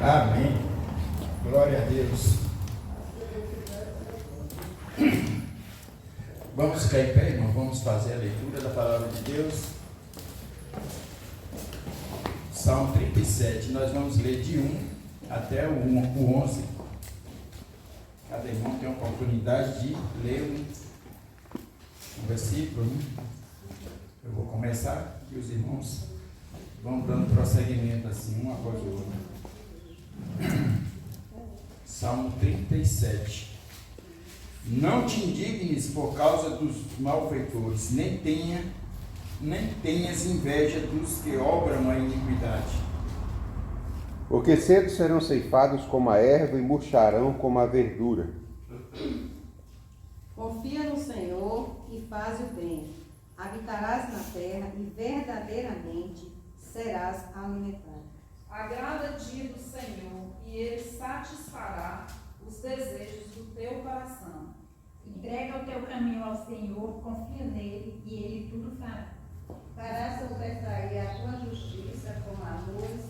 Amém. Glória a Deus. Vamos ficar em pé, irmão. Vamos fazer a leitura da palavra de Deus. Salmo 37. Nós vamos ler de 1 até o 11. Cada irmão tem a oportunidade de ler um versículo. Eu vou começar e os irmãos vão dando prosseguimento assim, um após o outro. Salmo 37. Não te indignes por causa dos malfeitores, nem tenhas inveja dos que obram a iniquidade. Porque cedo serão ceifados como a erva e murcharão como a verdura. Confia no Senhor e faz o bem. Habitarás na terra e verdadeiramente serás alimentado. Agrada-te do Senhor e Ele satisfará os desejos do teu coração. Entrega o teu caminho ao Senhor, confia nele e Ele tudo fará. Farás sobressair a tua justiça como a luz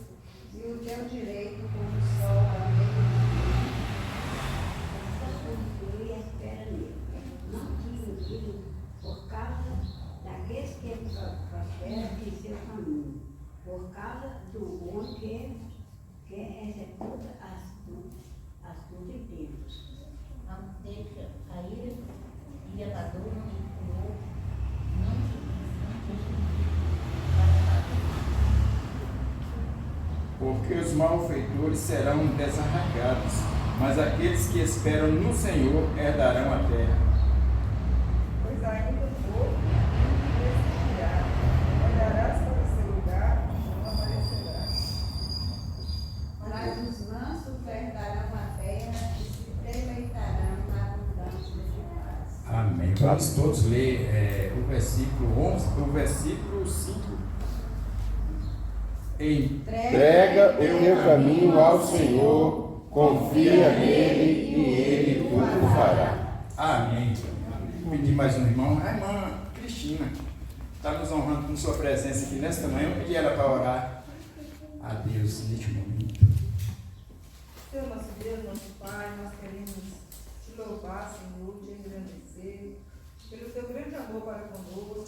e o teu direito como o sol ao meio-dia. Confia e espera nele. Não te indignes por causa daqueles que prosperam em seu caminho, por causa do homem que executa astuto e tempos. Não deixa a ira e a dor não te Porque os malfeitores serão desarraigados, mas aqueles que esperam no Senhor herdarão a terra. Pois ainda o povo resistirá, olharás para o seu lugar e não aparecerás. Mas os mansos herdarão a terra e se deleitarão na abundância de paz. Amém. Vamos todos ler o versículo 11, o versículo 5. Entrega o teu caminho ao Senhor, confia nele e ele tudo fará. Amém. Vou pedir mais um irmão. A irmã Cristina está nos honrando com sua presença aqui nesta manhã. Eu pedi ela para orar a Deus neste momento. Senhor nosso Deus, nosso Pai, nós queremos te louvar, Senhor, te engrandecer, pelo teu grande amor para conosco, pelo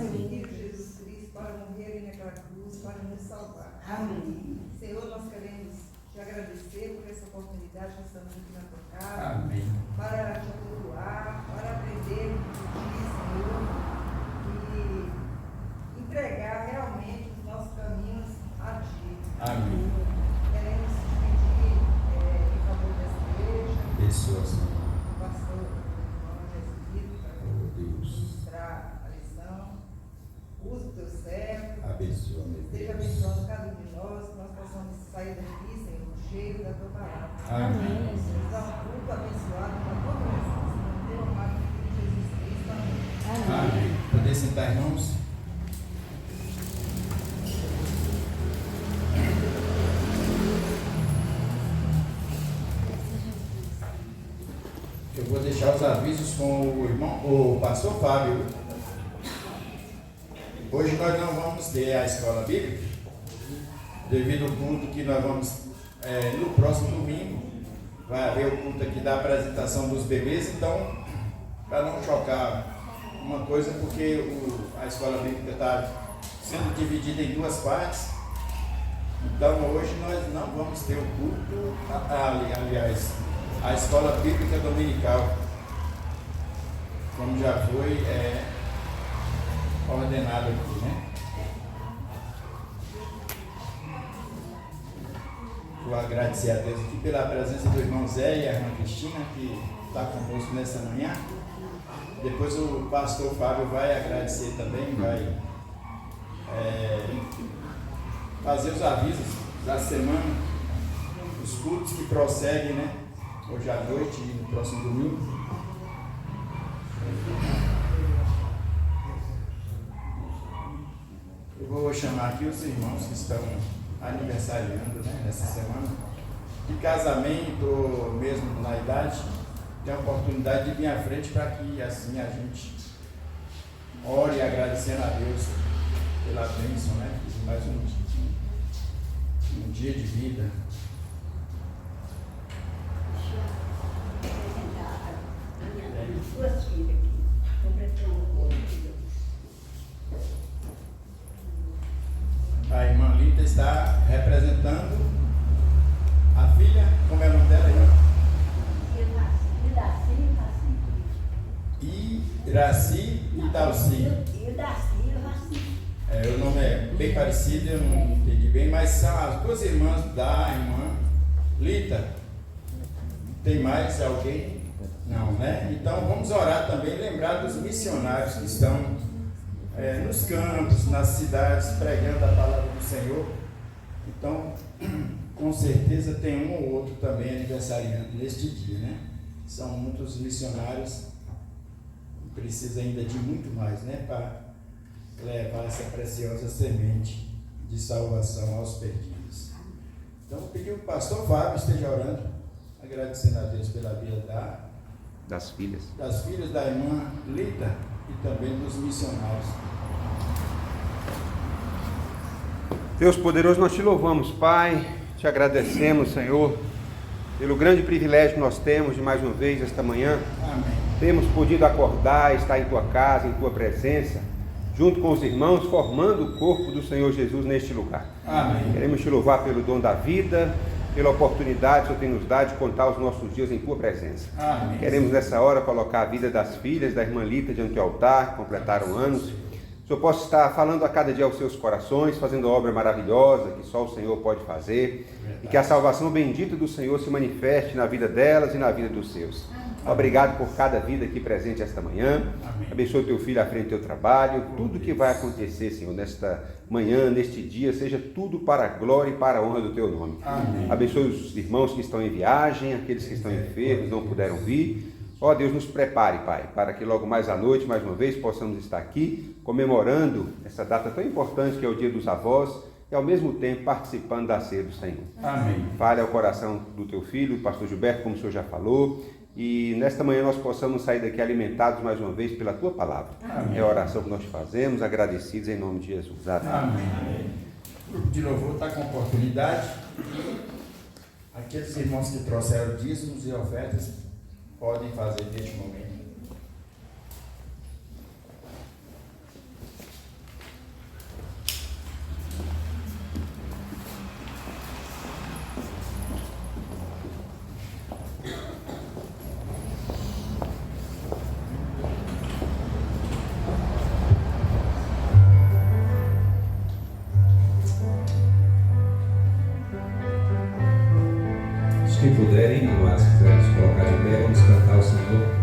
seu Filho Jesus Cristo, para morrer naquela cruz, para nos salvar. Amém. Senhor, nós queremos te agradecer por essa oportunidade que estamos aqui na tua casa, Amém. para te cultuar, para aprender de ti, Senhor, e entregar realmente os nossos caminhos a ti. Amém. Queremos te pedir em favor dessa igreja, Pessoas. o pastor irmão Jesus, para Oh Deus. ministrar a lição. Use o teu servo. Abençoa, meu Esteja Deus. abençoando cada um de nós, que nós possamos sair daqui, Senhor, cheio da tua palavra. Amém. Nos dá um culto abençoado com a tua presença. No teu amado Filho Jesus Cristo. Amém. Amém. Poder sentar, irmãos? Eu vou deixar os avisos com o irmão, o pastor Fábio. Hoje nós não vamos ter a escola bíblica, devido ao culto que nós vamos, no próximo domingo, vai haver o culto aqui da apresentação dos bebês, então, para não chocar uma coisa, porque a escola bíblica está sendo dividida em duas partes, então hoje nós não vamos ter o culto, aliás, a escola bíblica dominical, como já foi ordenado aqui, né? Vou agradecer a Deus aqui pela presença do irmão Zé e a irmã Cristina, que está conosco nessa manhã. Depois o pastor Fábio vai agradecer também, vai fazer os avisos da semana, os cultos que prosseguem, né? Hoje à noite e no próximo domingo. Eu vou chamar aqui os irmãos que estão aniversariando, né, nessa semana, de casamento ou mesmo na idade, tem a oportunidade de vir à frente para que assim a gente ore agradecendo a Deus pela bênção, né? Mais um dia de vida. filha aqui. Completando o corpo de Deus. A irmã Lita está representando a filha, como é o nome dela, irmã? Iraci e Dalci. E o Darcy e o Raci. O nome é bem parecido, eu não entendi bem, mas são as duas irmãs da irmã Lita. Tem mais alguém? Não, né? Então vamos orar também, lembrar dos missionários que estão nos campos, nas cidades, pregando a palavra do Senhor. Então, com certeza tem um ou outro também aniversariante neste dia, né? São muitos missionários, precisa ainda de muito mais, né? Para levar essa preciosa semente de salvação aos perdidos. Então, eu pedi que o pastor Fábio esteja orando, agradecendo a Deus pela vida Das filhas. das filhas da irmã Lita e também dos missionários. Deus poderoso, nós te louvamos, Pai, te agradecemos, Senhor, pelo grande privilégio que nós temos de mais uma vez esta manhã. Amém. Temos podido acordar, estar em tua casa, em tua presença, junto com os irmãos, formando o corpo do Senhor Jesus neste lugar. Amém. Queremos te louvar pelo dom da vida, pela oportunidade que o Senhor tem nos dado de contar os nossos dias em tua presença. Amém. Queremos nessa hora colocar a vida das filhas da irmã Lita diante do altar, que completaram anos. O Senhor possa estar falando a cada dia aos seus corações, fazendo obra maravilhosa que só o Senhor pode fazer. E que a salvação bendita do Senhor se manifeste na vida delas e na vida dos seus. Obrigado por cada vida aqui presente esta manhã. Amém. Abençoe o teu filho à frente do teu trabalho. Tudo que vai acontecer, Senhor, nesta manhã, neste dia, seja tudo para a glória e para a honra do teu nome. Amém. Abençoe os irmãos que estão em viagem, aqueles que estão enfermos, não puderam vir. Ó Deus, nos prepare, Pai, para que logo mais à noite, mais uma vez, possamos estar aqui comemorando essa data tão importante que é o Dia dos Avós e ao mesmo tempo participando da ceia do Senhor. Amém. Fale ao coração do teu filho, o pastor Gilberto, como o Senhor já falou, e nesta manhã nós possamos sair daqui alimentados mais uma vez pela tua palavra. Amém. É a oração que nós fazemos, agradecidos em nome de Jesus. Amém. Amém. O grupo de louvor está com oportunidade. Aqueles irmãos que trouxeram dízimos e ofertas podem fazer neste momento. Os que puderem, amados, que quiserem nos colocar de pé, vamos cantar ao Senhor.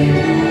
Dia,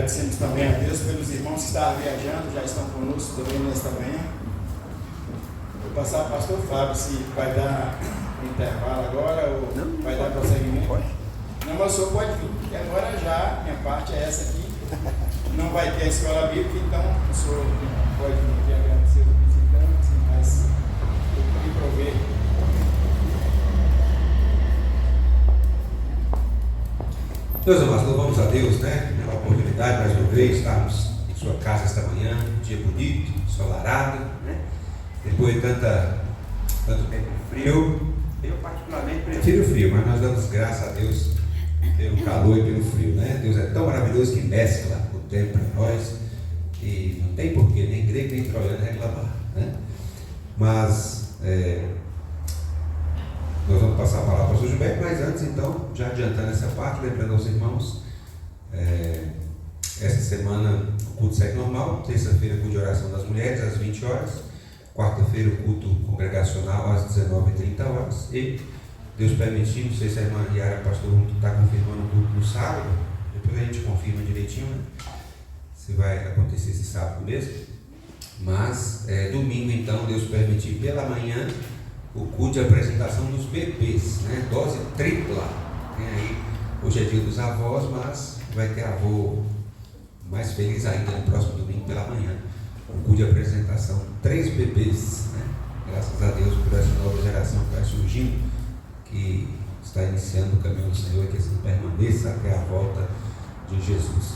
Agradecemos também a Deus pelos irmãos que estavam viajando, já estão conosco também nesta manhã. Vou passar para o pastor Fábio se vai dar intervalo agora ou vai dar prosseguimento. Não, mas o senhor pode vir, porque agora já, minha parte é essa aqui. Não vai ter a escola bíblica, então o senhor pode vir aqui agradecer os visitantes, mas me prover. Meus amados, louvamos a Deus, né? Pela oportunidade, mais uma vez, estarmos em sua casa esta manhã, um dia bonito, ensolarado, né? Depois de tanto tempo frio. Eu particularmente prefiro o frio, mas nós damos graças a Deus pelo calor e pelo frio, né? Deus é tão maravilhoso que mescla o tempo para nós e não tem porquê, nem grego nem troiano reclamar, né? Mas nós vamos passar a palavra para o pastor Gilberto, mas antes, então, já adiantando essa parte, lembrando aos irmãos, essa semana o culto segue normal, terça-feira culto de oração das mulheres às 20 horas, quarta-feira o culto congregacional às 19h30 e, Deus permitir, não sei se a irmã Yara, pastor, está confirmando o culto no sábado, depois a gente confirma direitinho, né? Se vai acontecer esse sábado mesmo, mas domingo, então, Deus permitir, pela manhã, o culto de apresentação dos bebês, né? Dose tripla. Tem aí, hoje é dia dos avós, mas vai ter avô mais feliz ainda no próximo domingo pela manhã. O culto de apresentação, 3 bebês, né? Graças a Deus por essa nova geração que vai surgindo, que está iniciando o caminho do Senhor, que assim permaneça até a volta de Jesus.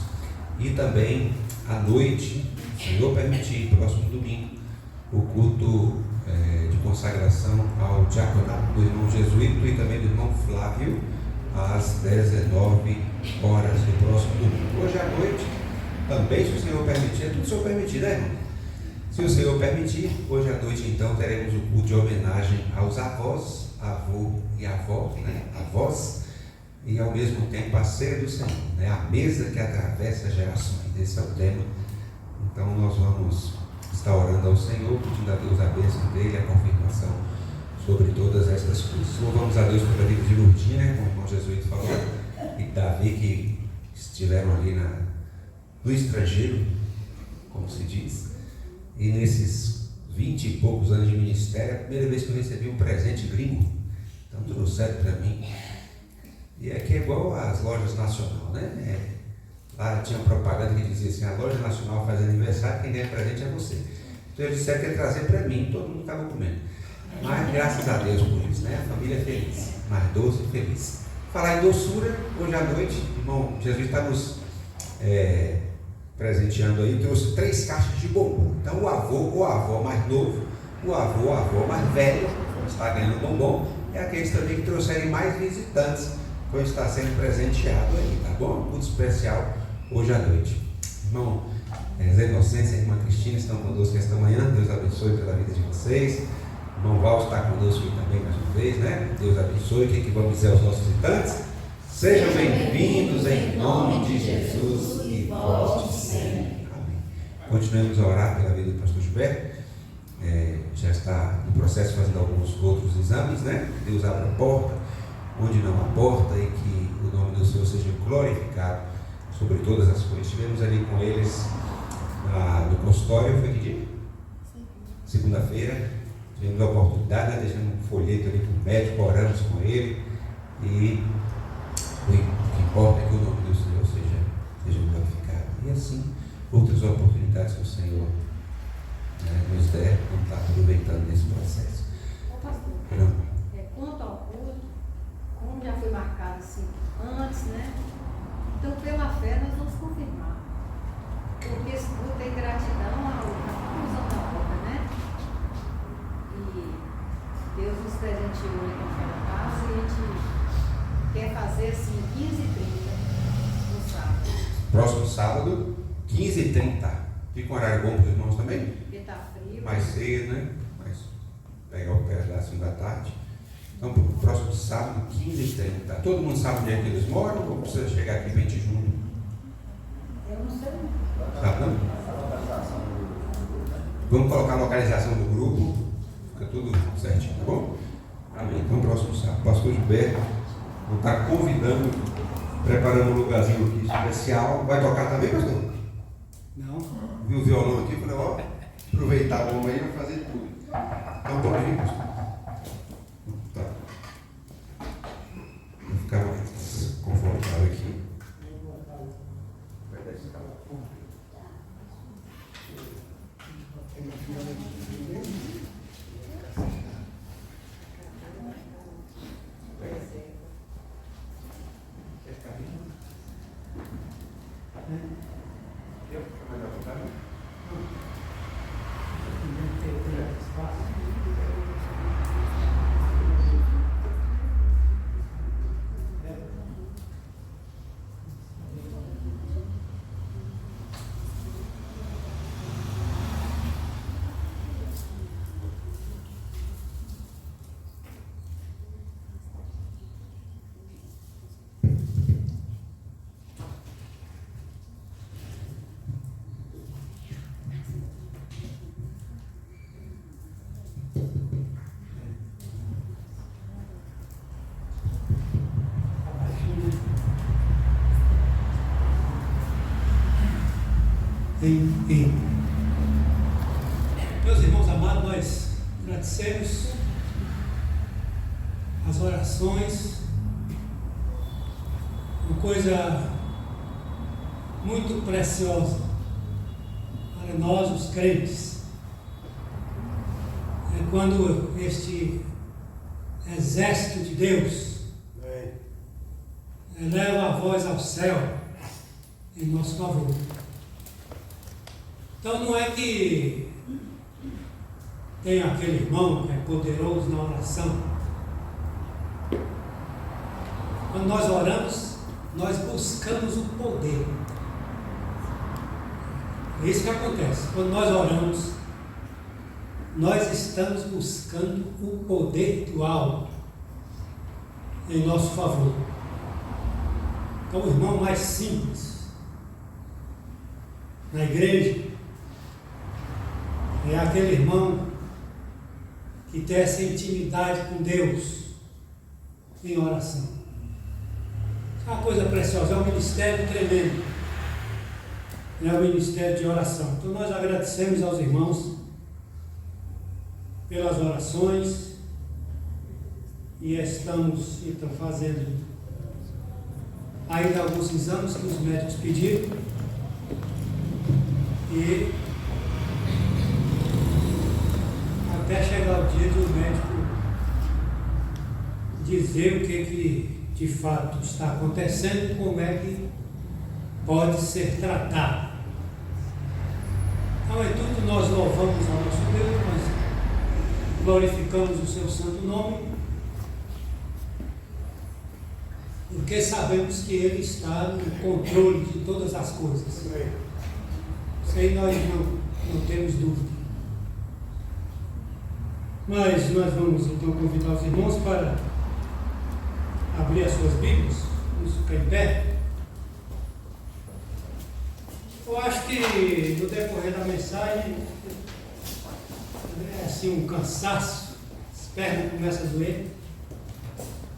E também à noite, se o Senhor permitir, próximo domingo, o culto de consagração ao diaconato do irmão Jesuíto e também do irmão Flávio, às 19h do próximo domingo. Hoje à noite, também, se o Senhor permitir, é tudo o Senhor permitir, né, irmão? Se o Senhor permitir, hoje à noite, então, teremos o culto de homenagem aos avós, avô e avó, né? Avós, e ao mesmo tempo a ceia do Senhor, né? A mesa que atravessa gerações. Esse é o tema. Então, nós vamos estar orando ao Senhor, pedindo a Deus a bênção dele, a confirmação sobre todas estas coisas. Louvamos a Deus pela vida de Lourdinha, né? Como o irmão Jesuíto falou, e Davi, que estiveram ali no estrangeiro, como se diz, e nesses 20 e poucos anos de ministério, é a primeira vez que eu recebi um presente gringo, então trouxeram para mim. E aqui é igual às lojas nacional, né? Lá tinha uma propaganda que dizia assim: a loja nacional faz aniversário, quem ganha presente é você. Então eles disseram que ia trazer para mim, todo mundo estava comendo. Mas graças a Deus por isso, né? A família é feliz, mais doce e feliz. Falar em doçura, hoje à noite, irmão Jesus está nos presenteando aí, trouxe 3 caixas de bombom. Então o avô ou a avó mais novo, o avô ou a avó mais velho, está ganhando bombom, e aqueles também que trouxerem mais visitantes, vão estar sendo presenteado aí, tá bom? Muito especial hoje à noite. Irmão Zé Inocência e irmã Cristina estão conosco esta manhã, Deus abençoe pela vida de vocês. Irmão Val está conosco também mais uma vez, né? Deus abençoe. O que vamos dizer aos nossos visitantes? Sejam bem-vindos em nome de Jesus e volte sempre. Amém. Continuemos a orar pela vida do pastor Gilberto. Já está no processo fazendo alguns outros exames, né? Deus abre a porta onde não há porta e que o nome do Senhor seja glorificado sobre todas as coisas. Estivemos ali com eles no consultório, foi que dia? Segunda-feira. Tivemos a oportunidade, né? Deixamos um folheto ali com o médico, oramos com ele e o que importa é que o nome do Senhor seja glorificado. E assim, outras oportunidades que o Senhor nos der, vamos estar aproveitando nesse processo. Pastor, quanto ao culto, como já foi marcado assim antes, né? Então, pela fé, nós vamos confirmar. Porque esse culto é gratidão à conclusão da obra, né? E Deus nos presenteou então pela casa e a gente quer fazer assim 15h30 no sábado. Próximo sábado, 15h30. Fica um horário bom para os irmãos também? Porque está frio. Mais cedo, né? Mas pegar o pé lá 5 da tarde. Então, para o próximo sábado, 15h30. Todo mundo sabe onde é que eles moram ou precisa chegar aqui 20 de junho? Eu não sei. Sabe não? Vamos colocar a localização do grupo. Fica tudo certinho, tá bom? Amém. Então, próximo sábado, o pastor Gilberto vou estar convidando preparando um lugarzinho aqui especial. Vai tocar também, pastor? Não. Viu o violão aqui? Eu falei, ó, aproveitar o homem aí e fazer tudo. Então pode vir, pastor. Tá. Vou ficar mais confortável aqui. Meus irmãos amados, nós agradecemos as orações, uma coisa muito preciosa para nós, os crentes. É quando este exército de Deus eleva a voz ao céu em nosso favor. Então não é que tem aquele irmão que é poderoso na oração. Quando nós oramos, nós buscamos o poder. É isso que acontece. Quando nós oramos, nós estamos buscando o poder do alto em nosso favor. Então o irmão mais simples na igreja é aquele irmão que tem essa intimidade com Deus em oração. É uma coisa preciosa, é um ministério tremendo. É o ministério de oração. Então nós agradecemos aos irmãos pelas orações e estamos então fazendo ainda alguns exames que os médicos pediram e até chegar o dia do médico dizer o que de fato está acontecendo e como é que pode ser tratado. Então, em tudo nós louvamos ao nosso Deus, nós glorificamos o seu santo nome, porque sabemos que Ele está no controle de todas as coisas. Isso aí nós não temos dúvida. Mas nós vamos então convidar os irmãos para abrir as suas Bíblias, vamos ficar em pé. Eu acho que no decorrer da mensagem é assim um cansaço, as pernas começam a doer,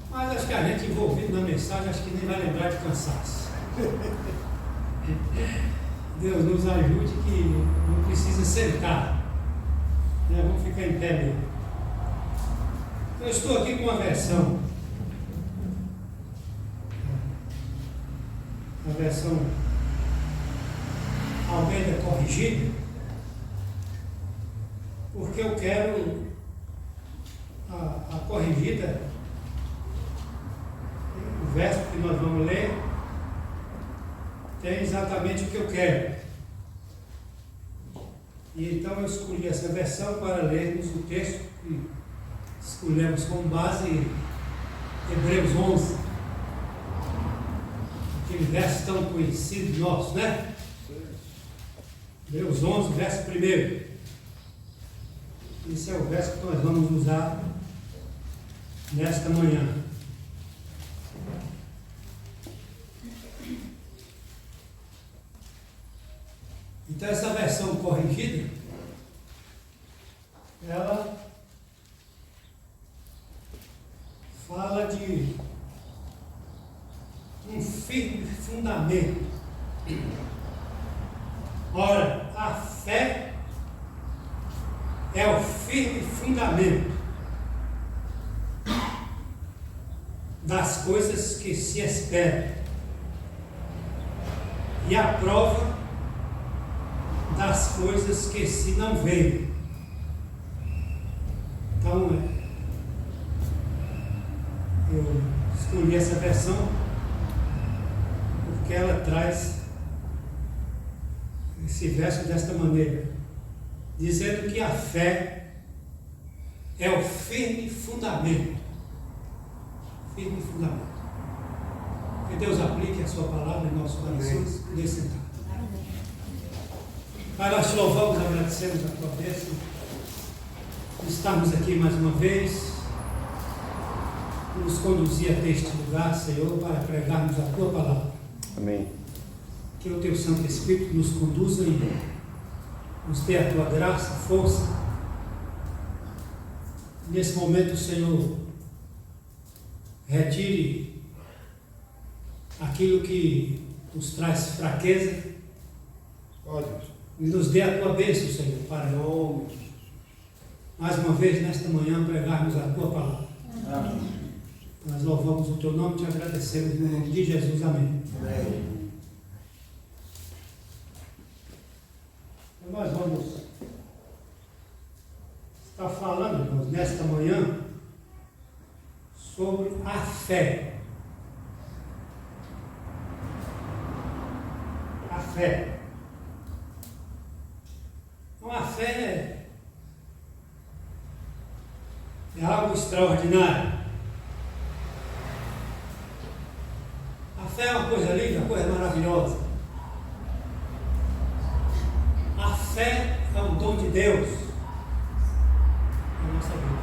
mas acho que a gente envolvido na mensagem acho que nem vai lembrar de cansaço. Deus nos ajude que não precisa sentar, né? Vamos ficar em pé mesmo. Eu estou aqui com uma versão, a versão Almeida corrigida, porque eu quero a corrigida, o verso que nós vamos ler tem exatamente o que eu quero. E então eu escolhi essa versão para lermos o texto que escolhemos como base Hebreus 11, aquele verso tão conhecido nosso, né? Hebreus 11, verso 1. Esse é o verso que nós vamos usar nesta manhã. Então essa versão corrigida, ela fala de um firme fundamento. Ora, a fé é o firme fundamento das coisas que se esperam e a prova das coisas que se não veem. Então, eu escolhi essa versão porque ela traz esse verso desta maneira, dizendo que a fé é o firme fundamento. Firme fundamento. Que Deus aplique a sua palavra em nossos corações. Poder sentar. Pai, nós te louvamos, agradecemos a tua bênção. Estamos aqui mais uma vez, nos conduzir até este lugar, Senhor, para pregarmos a tua palavra. Amém. Que o teu Santo Espírito nos conduza e nos dê a tua graça, força. Nesse momento, Senhor, retire aquilo que nos traz fraqueza e nos dê a tua bênção, Senhor, para mais uma vez nesta manhã pregarmos a tua palavra. Amém. Nós louvamos o teu nome e te agradecemos no nome de Jesus. Amém. Amém. Nós vamos estar falando, irmãos, nesta manhã sobre a fé. A fé. Então, a fé é algo extraordinário. A fé é uma coisa linda, uma coisa maravilhosa. A fé é um dom de Deus na nossa vida.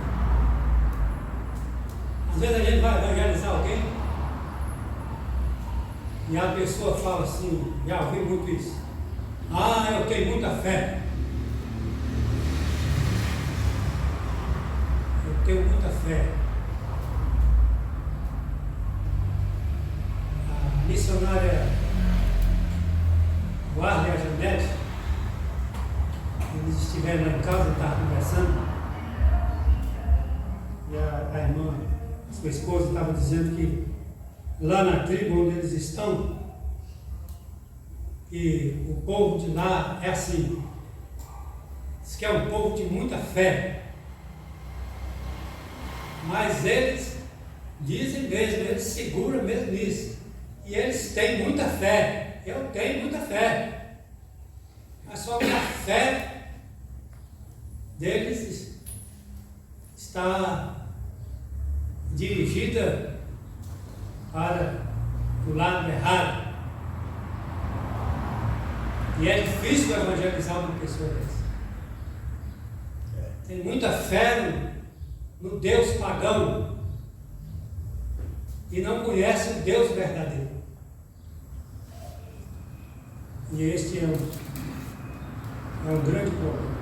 Às vezes a gente vai evangelizar alguém e a pessoa fala assim, já ouvi muito isso: ah, eu tenho muita fé. Eu tenho muita fé. A missionária Guarda e a Janete, eles estiveram lá em casa, estavam conversando, e a irmã, sua esposa, estava dizendo que lá na tribo onde eles estão, que o povo de lá é assim, diz que é um povo de muita fé, mas eles dizem mesmo, eles seguram mesmo nisso, e eles têm muita fé. Eu tenho muita fé, mas só que a fé deles está dirigida para o lado errado. E é difícil evangelizar uma pessoa dessa. Tem muita fé no Deus pagão e não conhece o Deus verdadeiro. E este é um grande problema.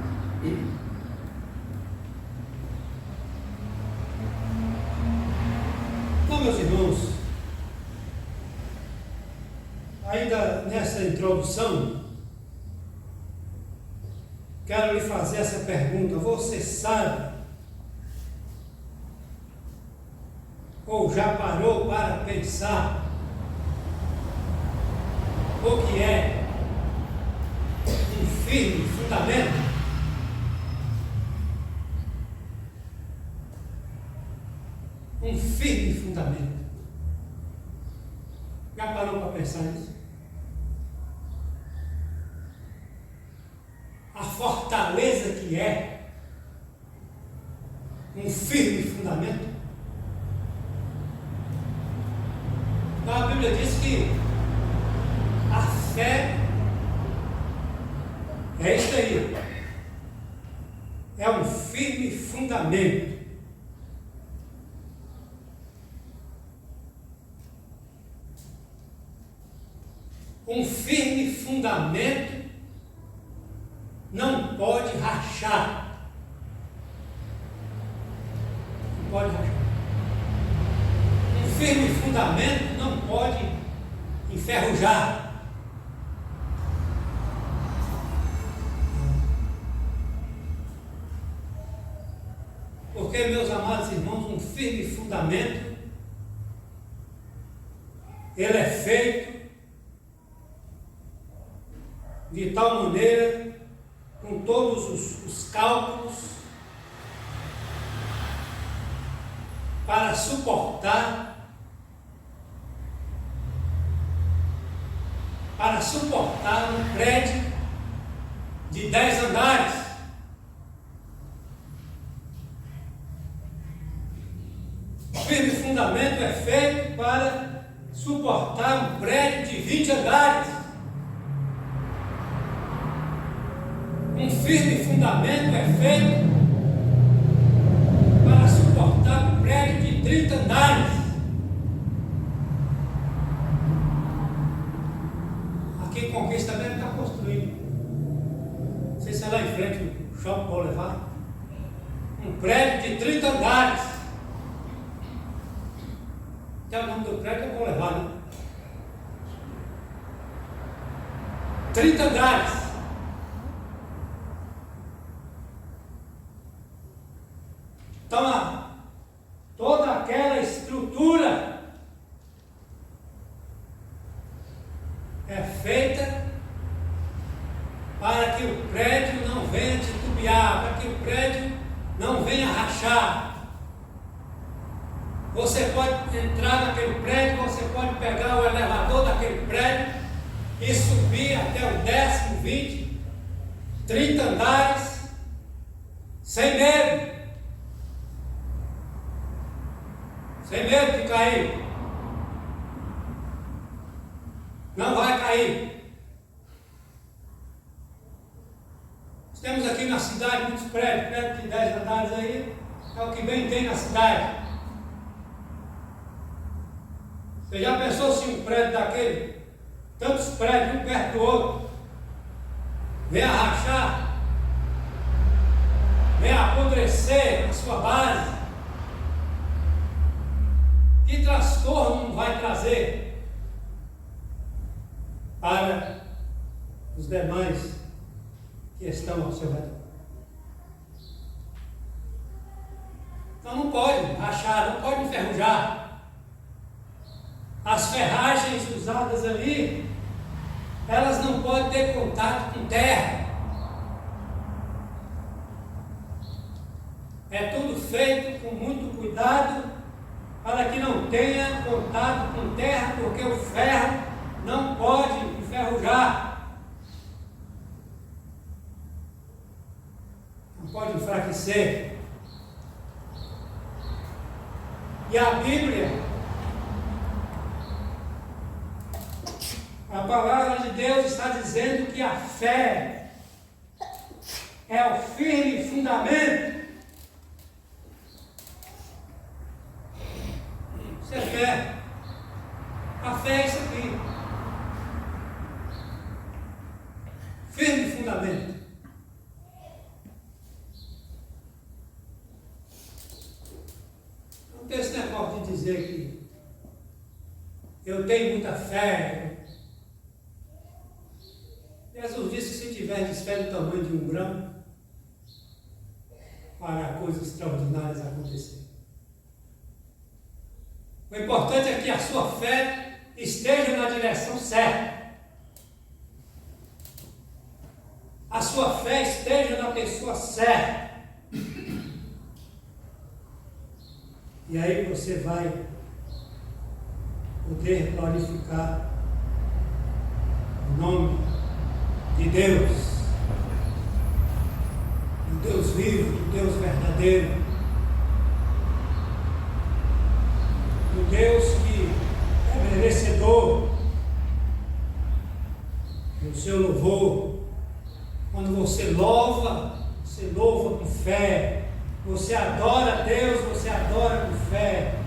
Então, meus irmãos, ainda nessa introdução, quero lhe fazer essa pergunta: você sabe ou já parou para pensar o que é um firme fundamento? Um firme fundamento. Já parou para pensar nisso? A fortaleza que é um firme fundamento. Então a Bíblia diz que a fé é isso aí, é um firme fundamento. Um firme fundamento não pode rachar. Não pode rachar. Um firme fundamento não pode enferrujar. Porque, meus amados irmãos, um firme fundamento, ele é feito de tal maneira, com todos os cálculos, para suportar um prédio de 10 andares. O firme fundamento é feito para suportar um prédio de 20 andares. Um firme fundamento é feito para suportar um prédio de 30 andares. Aqui em Conquista mesmo está construindo. Não sei se é lá em frente o shopping pode levar. Um prédio de 30 andares. Até o nome do prédio eu vou levar, né? 30 andares. Então, toda aquela estrutura é feita para que o prédio não venha titubear, para que o prédio não venha rachar. Você pode entrar naquele prédio, você pode pegar o elevador daquele prédio e subir até o 10º, 20, 30 andares, sem medo. Sem medo de cair. Não vai cair. Nós temos aqui na cidade muitos prédios de 10 andares aí, é o que bem tem na cidade. Você já pensou se um prédio daquele, tantos prédios um perto do outro, vem a rachar, vem a apodrecer na sua base? Que transtorno não vai trazer para os demais que estão ao seu redor? Então não pode rachar, não pode enferrujar. As ferragens usadas ali, elas não podem ter contato com terra. É tudo feito com muito cuidado para que não tenha contato com terra, porque o ferro não pode enferrujar. Não pode enfraquecer. E a Bíblia, a palavra de Deus está dizendo que a fé é o firme fundamento. Isso é fé. A fé é isso aqui. Firme fundamento. Não tem esse negócio de dizer que eu tenho muita fé. Jesus disse que se tiver fé do tamanho de um grão, fará coisas extraordinárias acontecer. O importante é que a sua fé esteja na direção certa. A sua fé esteja na pessoa certa. E aí você vai poder glorificar o nome de Deus, do Deus vivo, do Deus verdadeiro, do Deus que é merecedor do seu louvor. Quando você louva com fé, você adora a Deus, você adora com fé.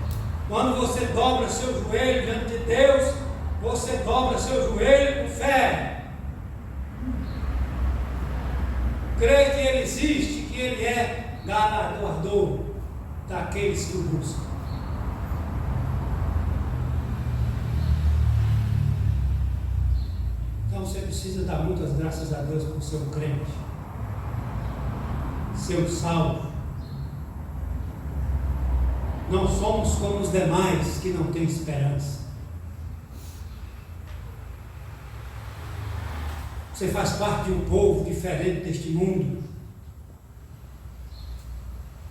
Quando você dobra seu joelho diante de Deus, você dobra seu joelho com fé. Creio que Ele existe, que Ele é galardoador daqueles que o buscam. precisa dar muitas graças a Deus por ser um crente, ser um salvo. Não somos como os demais que não têm esperança. Você faz parte de um povo diferente deste mundo.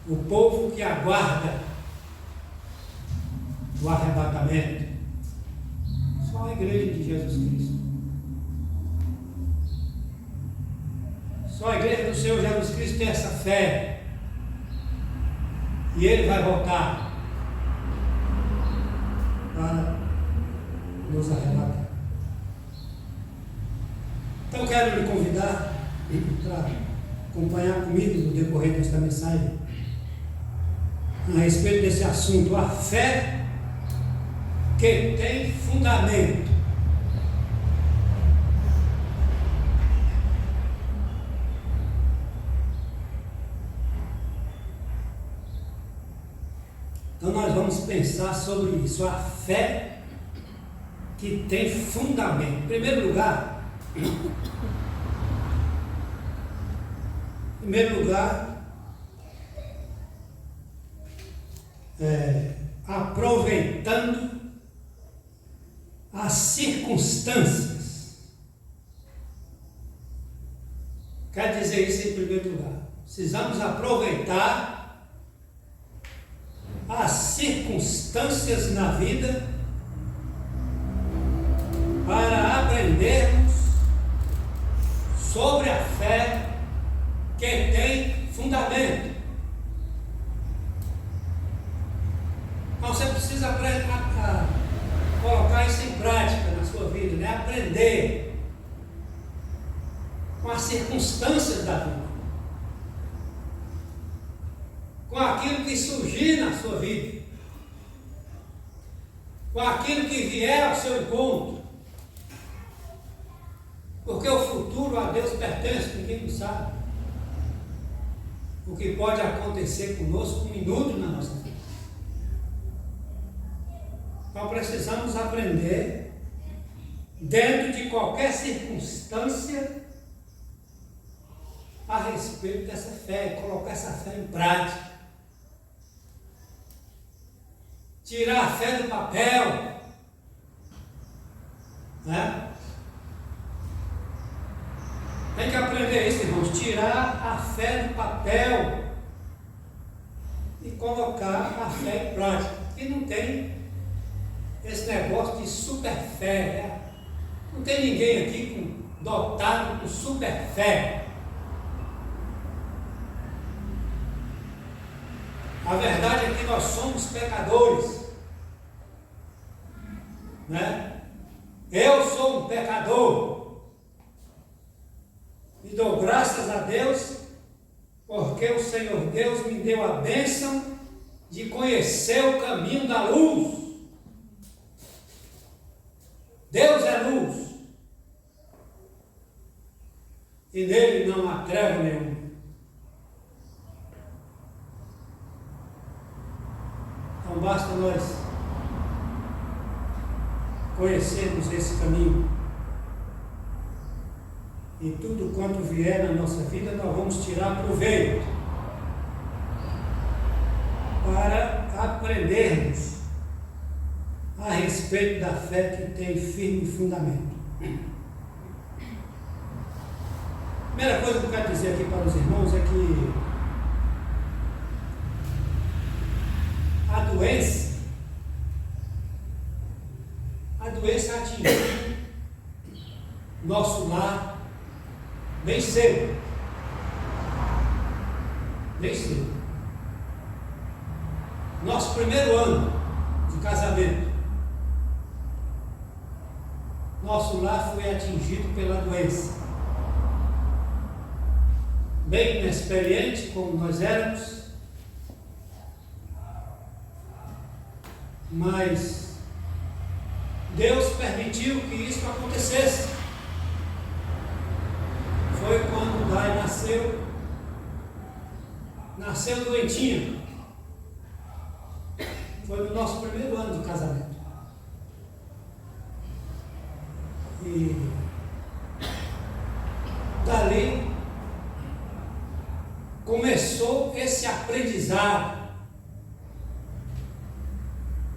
O povo que aguarda o arrebatamento. Só a igreja de Jesus Cristo. Só a igreja do Senhor Jesus Cristo tem essa fé. E Ele vai voltar para nos arrebatar. Então quero lhe convidar para acompanhar comigo no decorrer desta mensagem a respeito desse assunto, a fé que tem fundamento. Então nós vamos pensar sobre isso, a fé que tem fundamento. Em primeiro lugar, aproveitando as circunstâncias. Quer dizer isso em primeiro lugar. Precisamos aproveitar as circunstâncias na vida para aprendermos sobre a fé que tem fundamento. Então você precisa colocar isso em prática na sua vida, né? Aprender com as circunstâncias da vida, com aquilo que surgir na sua vida, com aquilo que vier ao seu encontro, porque o futuro a Deus pertence, ninguém não sabe o que pode acontecer conosco um minuto na nossa vida. Então precisamos aprender, dentro de qualquer circunstância, a respeito dessa fé, colocar essa fé em prática. Tirar a fé do papel, né? Tem que aprender isso, irmãos, tirar a fé do papel e colocar a fé em prática. E não tem esse negócio de super fé, né? Não tem ninguém aqui dotado com super fé. A verdade é que nós somos pecadores, né? Eu sou um pecador e dou graças a Deus porque o Senhor Deus me deu a bênção de conhecer o caminho da luz. Deus é luz e nele não há treva nenhuma. Então basta nós conhecermos esse caminho e tudo quanto vier na nossa vida nós vamos tirar proveito para aprendermos a respeito da fé que tem firme fundamento. Primeira coisa que eu quero dizer aqui para os irmãos é que a doença atingiu nosso lar bem cedo. Nosso primeiro ano de casamento, nosso lar foi atingido pela doença. Bem inexperiente como nós éramos, mas Deus permitiu que isso acontecesse. Foi quando Dai nasceu doentinha. Foi no nosso primeiro ano de casamento. E começou esse aprendizado.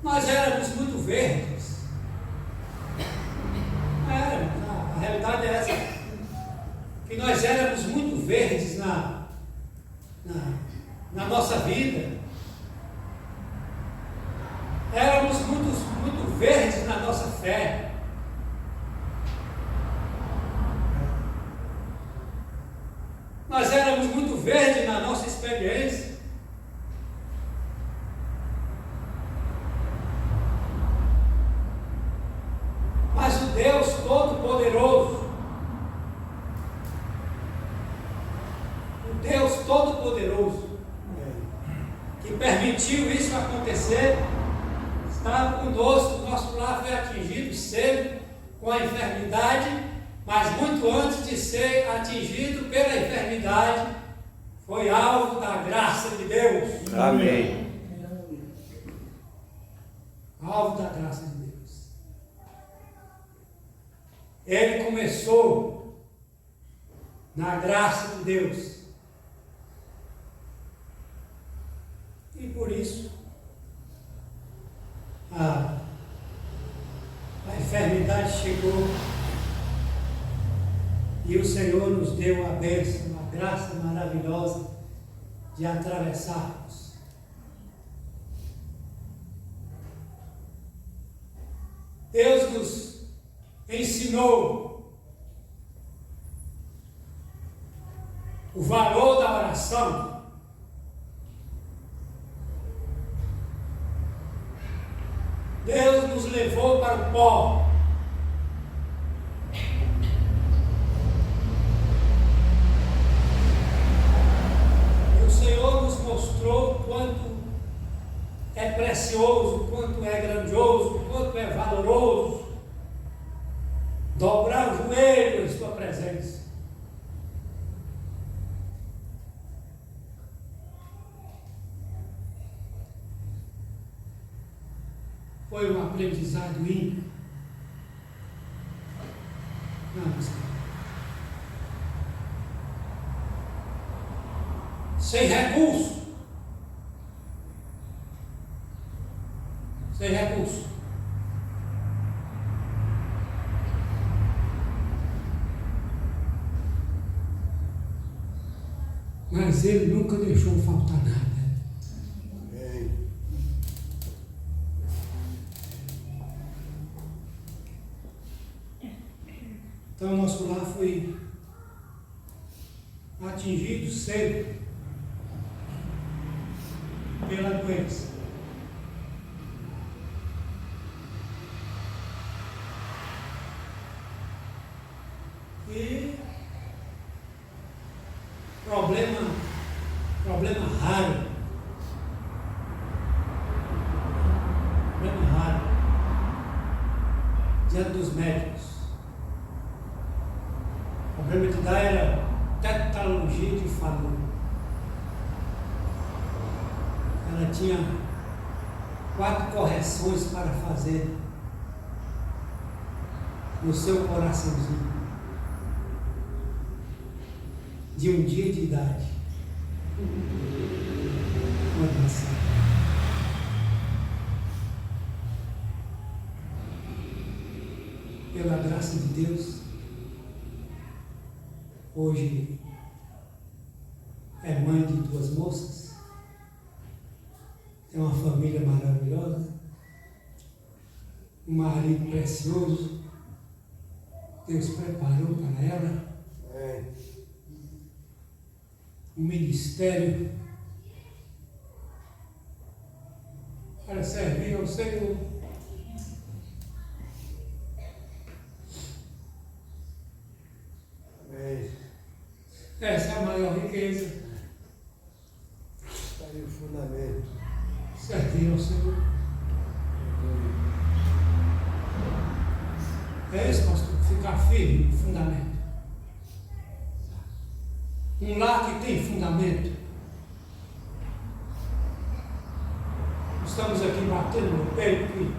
Nós éramos muito verdes. A realidade é essa. Que nós éramos muito verdes na nossa vida. Éramos muito verdes na nossa fé. Nós éramos muito verdes na nossa experiência. Mas o Deus Todo-Poderoso, que permitiu isso acontecer, estava conosco. Nosso lar foi atingido cedo com a enfermidade, mas muito antes de ser atingido pela enfermidade, foi alvo da graça de Deus. Amém. Alvo da graça de Deus. Ele começou na graça de Deus. E por isso, a enfermidade chegou e o Senhor nos deu a bênção, a graça maravilhosa de atravessarmos. Deus nos ensinou o valor da oração. Deus nos levou para o pó. E o Senhor nos mostrou o quanto é precioso, o quanto é grandioso, o quanto é valoroso dobrar o joelho em sua presença. Foi um aprendizado ímpar. Sem recurso. Sem recurso. Mas Ele nunca deixou faltar nada. Então, nosso lar foi atingido cedo pela doença. E problema raro. Problema raro diante dos médicos. O problema de dar era tetralogia de Fallot. Ela tinha 4 correções para fazer no seu coraçãozinho, de 1 dia de idade. Pela graça de Deus, hoje é mãe de 2 moças, tem uma família maravilhosa, um marido precioso, Deus preparou para ela, um ministério para servir ao Senhor. Essa é a maior riqueza. Está aí o fundamento. Servir ao Senhor. É isso, pastor, ficar firme no fundamento. Um lar que tem fundamento. Estamos aqui batendo no peito que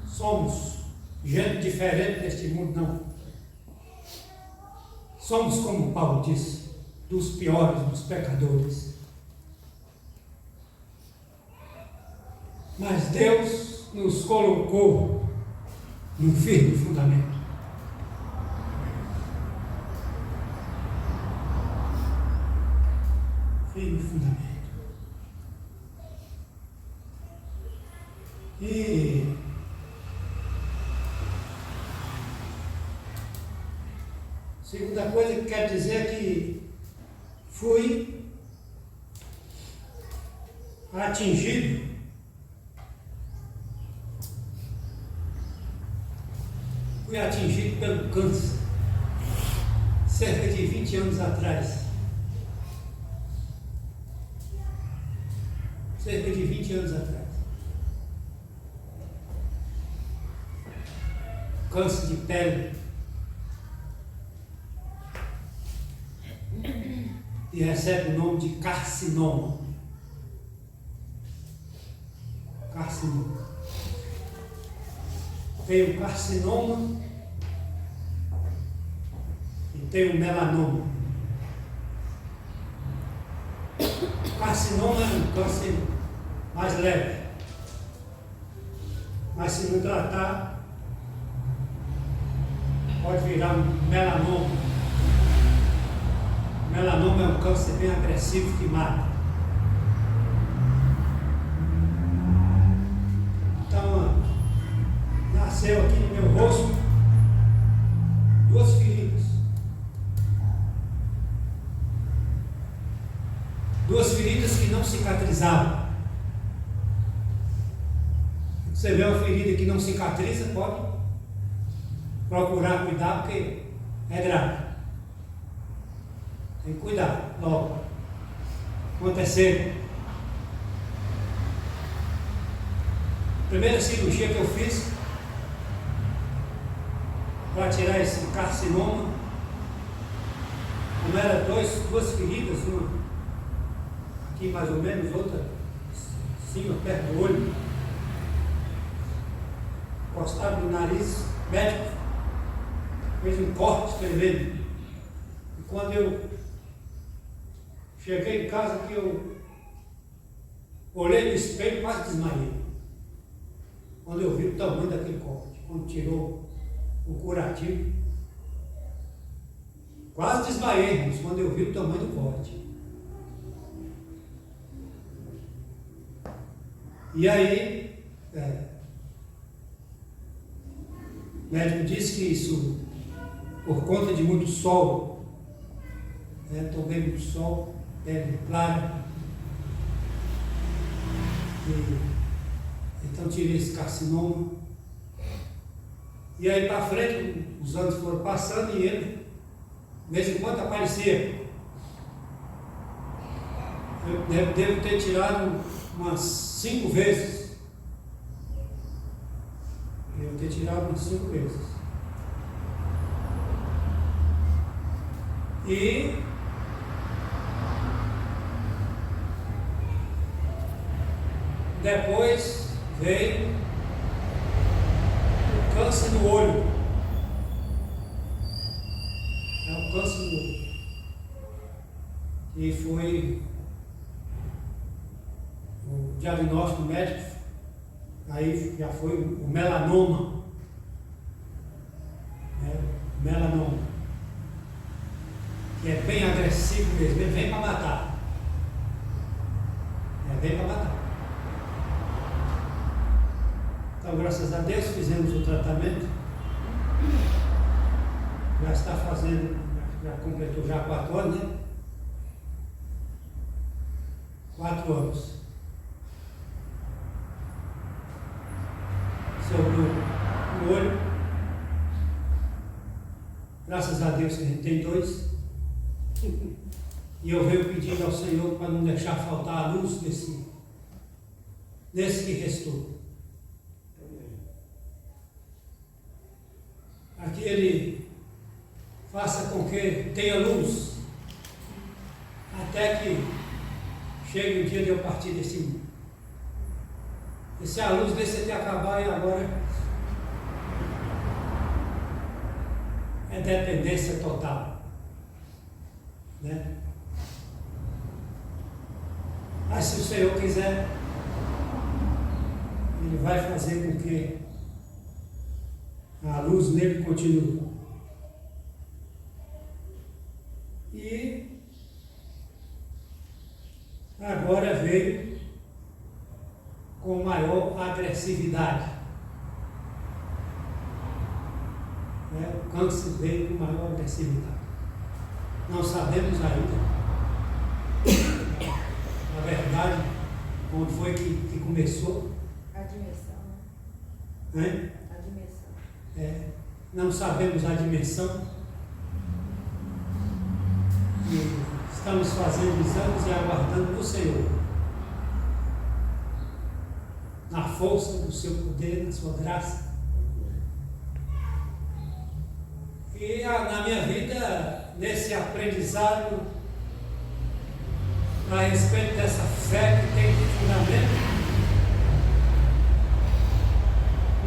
somos gente diferente deste mundo, não. Somos como Paulo disse, dos piores, dos pecadores. Mas Deus nos colocou num firme fundamento. Firme fundamento. E segunda coisa que quer dizer é que fui atingido pelo câncer cerca de 20 anos atrás. Cerca de 20 anos atrás. Câncer de pele. E recebe o nome de carcinoma. Carcinoma. Tem o carcinoma e tem o melanoma. O carcinoma é um câncer mais leve, mas se não tratar, pode virar um melanoma. Melanoma é um câncer bem agressivo que mata. Então, nasceu aqui no meu rosto 2 feridas. 2 feridas que não cicatrizavam. Você vê uma ferida que não cicatriza, pode procurar cuidar, porque é grave. Tem que cuidar logo. Aconteceu. Primeira cirurgia que eu fiz para tirar esse carcinoma, como era 2 feridas, uma aqui mais ou menos, outra em cima, perto do olho, encostado no nariz, médico fez um corte tremendo. E quando eu cheguei em casa, que eu olhei no espelho, quase desmaiei. Quando eu vi o tamanho daquele corte, quando tirou o curativo, quase desmaiei, irmãos, quando eu vi o tamanho do corte. E aí, o médico disse que isso, por conta de muito sol, tomei muito sol, pele clara, então tirei esse carcinoma. E aí para frente, os anos foram passando e ele, de vez em quando, aparecia. Eu devo ter tirado umas 5 vezes. Devo ter tirado umas 5 vezes. E depois veio o câncer no olho. É o câncer no olho. E foi o diagnóstico médico, aí já foi o melanoma. Melanoma. Que é bem agressivo mesmo, ele vem para matar. Vem para matar. Então, graças a Deus, fizemos o tratamento. Já está fazendo, já completou já 4 anos, né? 4 anos. Sobre o olho. Graças a Deus que a gente tem 2. E eu venho pedindo ao Senhor para não deixar faltar a luz desse que restou. Para que Ele faça com que tenha luz até que chegue o dia de eu partir desse mundo. E se a luz desse aqui acabar, e agora é dependência total, né? Mas se o Senhor quiser, Ele vai fazer com que a luz nele continue. E agora veio com maior agressividade. O câncer veio com maior agressividade. Não sabemos ainda, na verdade, onde foi que começou. A dimensão, né? Né? A dimensão. Não sabemos a dimensão. E estamos fazendo exames e aguardando do Senhor, na força do seu poder, na sua graça. E na minha vida, nesse aprendizado a respeito dessa fé que tem de fundamento,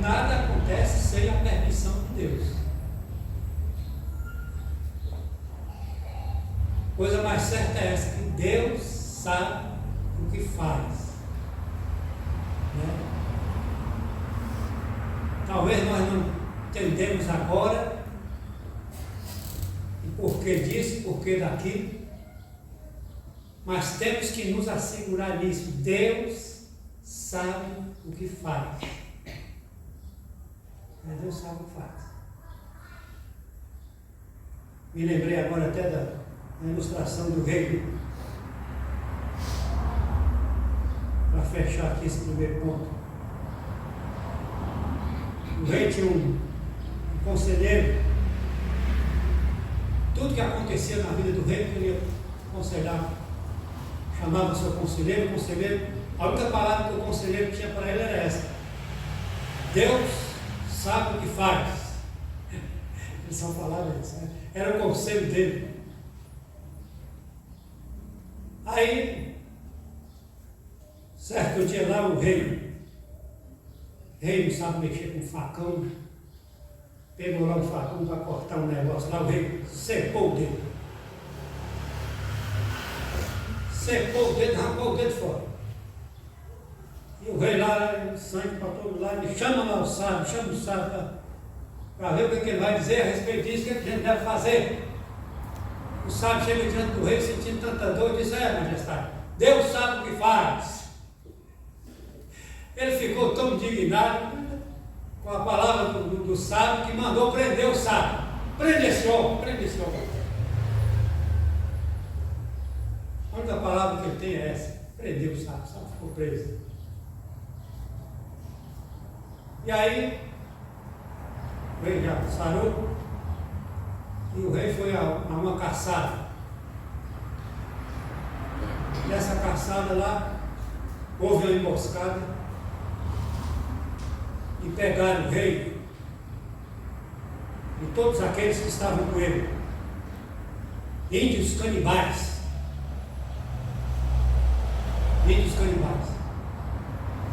nada acontece sem a permissão de Deus. Coisa mais certa é essa, que Deus sabe o que faz. Né? Talvez nós não entendemos agora o porquê disso, o porquê daquilo, mas temos que nos assegurar nisso. Deus sabe o que faz. Deus sabe o que faz. Me lembrei agora até da ilustração do rei. Para fechar aqui esse primeiro ponto. O rei tinha um conselheiro. Tudo que acontecia na vida do rei, ele ia aconselhar. Chamava o seu conselheiro, a única palavra que o conselheiro tinha para ele era essa: Deus sabe o que faz. Ele só falava isso, né? Era o conselho dele. Aí, certo dia lá, o rei não sabe mexer com facão, pegou lá um facão para cortar um negócio lá, o rei secou o dedo. Secou o dedo, arrancou o dedo fora. E o rei lá, sangue para todo lado, ele chama lá o sábio, chama o sábio para ver o que ele vai dizer a respeito disso, o que a gente deve fazer. O sábio chega diante do rei sentindo tanta dor e diz: majestade, Deus sabe o que faz. Ele ficou tão indignado com a palavra do sábio que mandou prender o sábio. Prende esse homem, prende esse homem. A única palavra que ele tem é essa: prendeu o sábio, ficou preso. E aí, o rei já sarou, e o rei foi a uma caçada. Nessa caçada lá, houve uma emboscada, e pegaram o rei e todos aqueles que estavam com ele, índios canibais.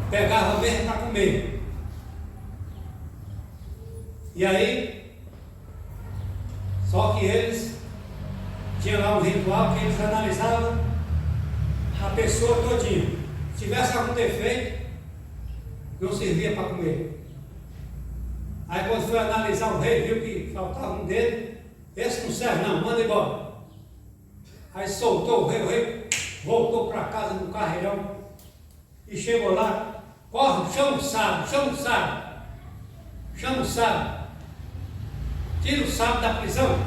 Pegavam mesmo para comer. E aí, só que eles tinham lá um ritual que eles analisavam a pessoa todinha. Se tivesse algum defeito, não servia para comer. Aí quando foi analisar, o rei viu que faltava um dedo. Esse não serve não, manda embora. Aí soltou o rei voltou para casa no carreirão e chegou lá: corre, chama o sábio, tira o sábio da prisão.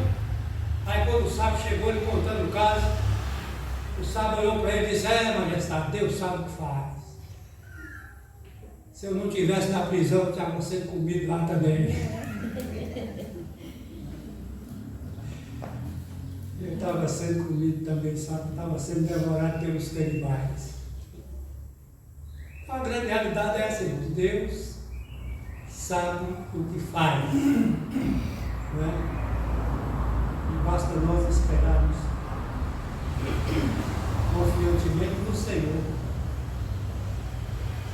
Aí quando o sábio chegou, ele contando o caso, o sábio olhou para ele e disse: majestade, Deus sabe o que faz. Se eu não estivesse na prisão, eu estava sendo comido lá também. Eu estava sendo comido também, sabe? Estava sendo devorado pelos canibais. A grande realidade é essa, irmãos: Deus sabe o que faz. Não é? E basta nós esperarmos confiantemente no Senhor,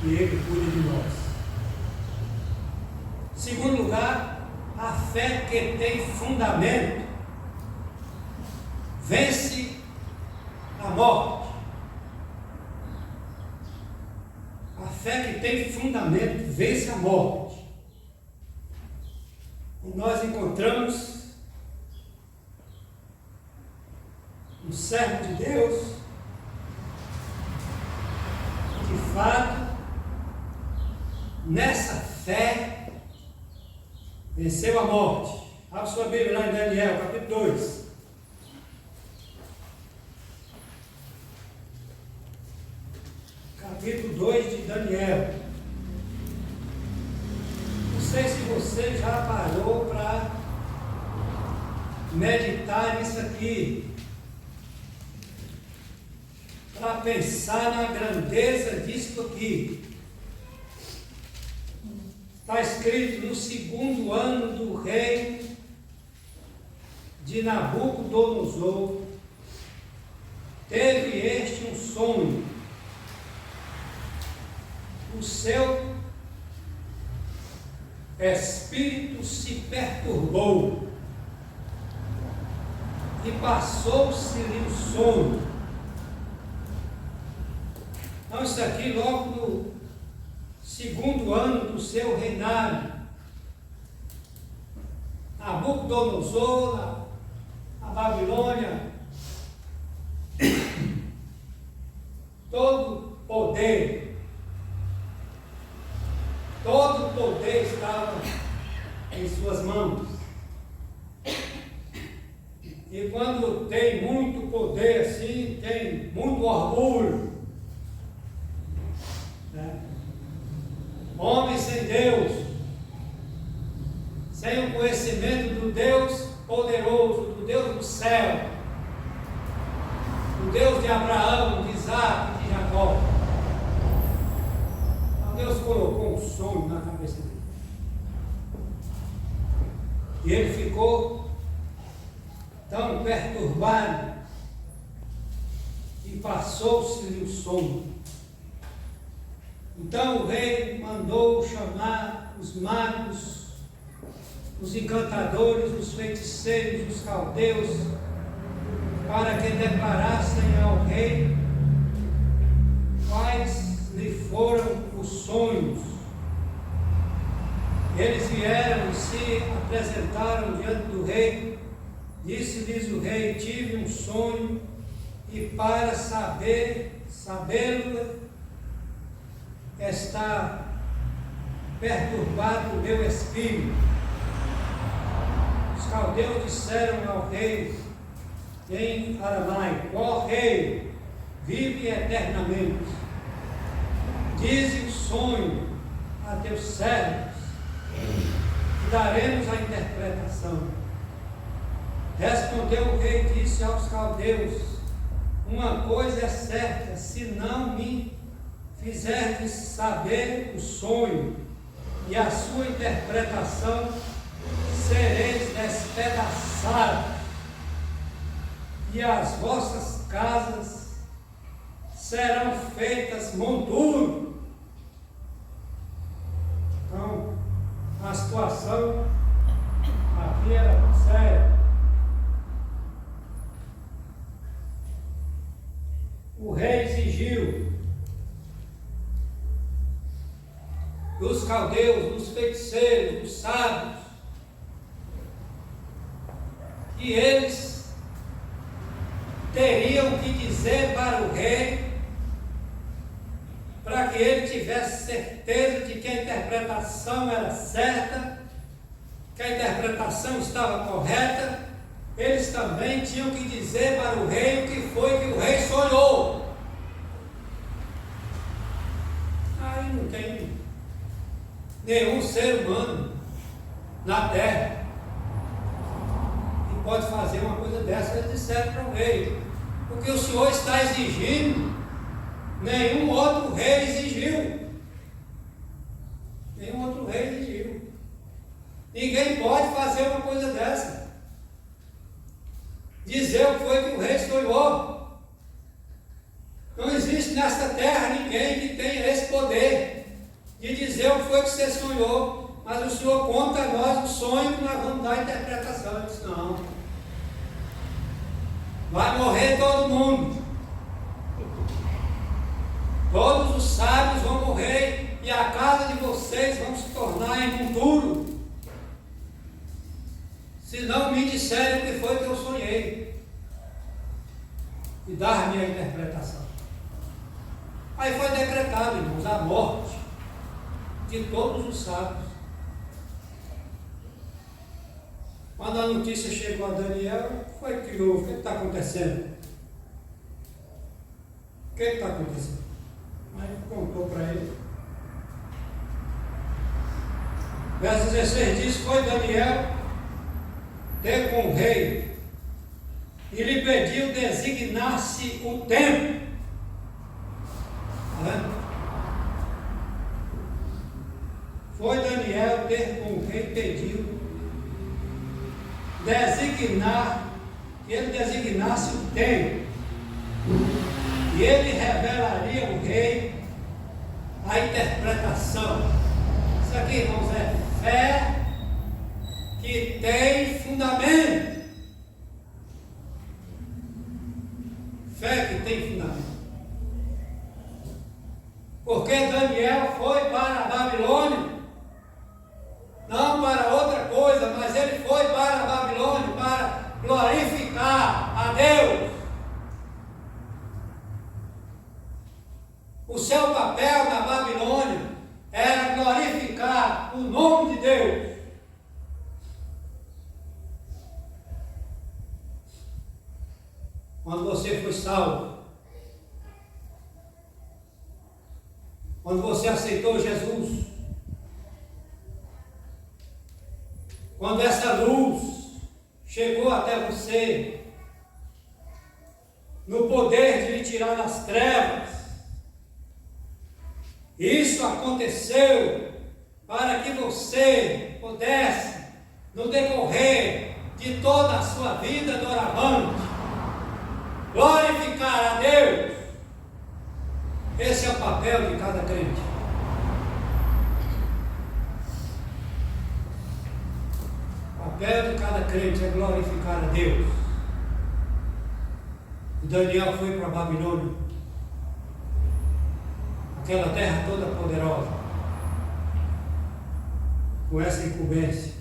que Ele cuide de nós. Segundo lugar, a fé que tem fundamento vence a morte. fé que tem fundamento vence a morte. E nós encontramos um servo de Deus, de fato, nessa fé, venceu a morte. Abra sua Bíblia lá em Daniel, capítulo 2. Capítulo 2 de Daniel. Não sei se você já parou para meditar nisso aqui, para pensar na grandeza disso aqui. Está escrito: no segundo ano do rei de Nabucodonosor, teve este um sonho. O seu espírito se perturbou e passou-se-lhe o sono. Então, isso aqui logo no segundo ano do seu reinado. Nabucodonosor, a Babilônia, todo poder estava em suas mãos. E quando tem muito poder assim, tem muito orgulho, né? Homem sem Deus, sem o conhecimento do Deus poderoso, do Deus do céu, do Deus de Abraão, de Isaac e de Jacó. Então Deus colocou um sonho na cabeça dele. E ele ficou tão perturbado e passou-se-lhe o sono. Então o rei mandou chamar os magos, os encantadores, os feiticeiros, os caldeus, para que declarassem ao rei quais lhe foram os sonhos. Eles vieram e se apresentaram diante do rei. Disse-lhes o rei: tive um sonho, e para sabê-lo está perturbado o meu espírito. Os caldeus disseram ao rei em aramaico: ó rei, vive eternamente. Dize o sonho a teus servos, e daremos a interpretação. Respondeu o rei e disse aos caldeus: uma coisa é certa, se não me fizerdes saber o sonho e a sua interpretação, sereis despedaçados, e as vossas casas serão feitas monturo. Então, a situação aqui era séria. O rei exigiu dos caldeus, dos feiticeiros, dos sábios, que eles teriam que dizer para o rei, para que ele tivesse certeza de que a interpretação era certa, que a interpretação estava correta. Eles também tinham que dizer para o rei o que foi que o rei sonhou. Aí não tem nenhum ser humano na terra que pode fazer uma coisa dessa. Eles disseram para o rei: porque o senhor está exigindo, nenhum outro rei exigiu. Nenhum outro rei exigiu. Ninguém pode fazer uma coisa dessa. Dizer o que foi que o rei sonhou. Não existe nesta terra ninguém que tenha esse poder de dizer o que foi que você sonhou, mas o senhor conta a nós o sonho que nós vamos dar a interpretação. Eu disse: não, vai morrer todo mundo, todos os sábios vão morrer, a casa de vocês vão se tornar em monturo, se não me disserem o que foi que eu sonhei e dar minha interpretação. Aí foi decretado, irmãos, a morte de todos os sábios. Quando a notícia chegou a Daniel, o que foi que houve? O que está acontecendo? O que está acontecendo? Aí contou para ele. Verso 16 diz: foi Daniel ter com o rei e lhe pediu designar-se o tempo. Está vendo? Foi Daniel ter com o rei, pediu que ele designasse o tempo, e ele revelaria ao rei a interpretação. Isso aqui, irmãos, é fé que tem fundamento. Fé que tem fundamento. Porque Daniel foi para a Babilônia, não para outra coisa, mas ele foi para a Babilônia para glorificar a Deus. O seu papel na Babilônia era glorificar o nome de Deus. Quando você foi salvo, quando você aceitou Jesus, quando essa luz chegou até você, no poder de lhe tirar das trevas, isso aconteceu para que você pudesse, no decorrer de toda a sua vida doravante, glorificar a Deus. Esse é o papel de cada crente. O papel de cada crente é glorificar a Deus. E Daniel foi para a Babilônia, aquela terra toda poderosa, com essa incumbência,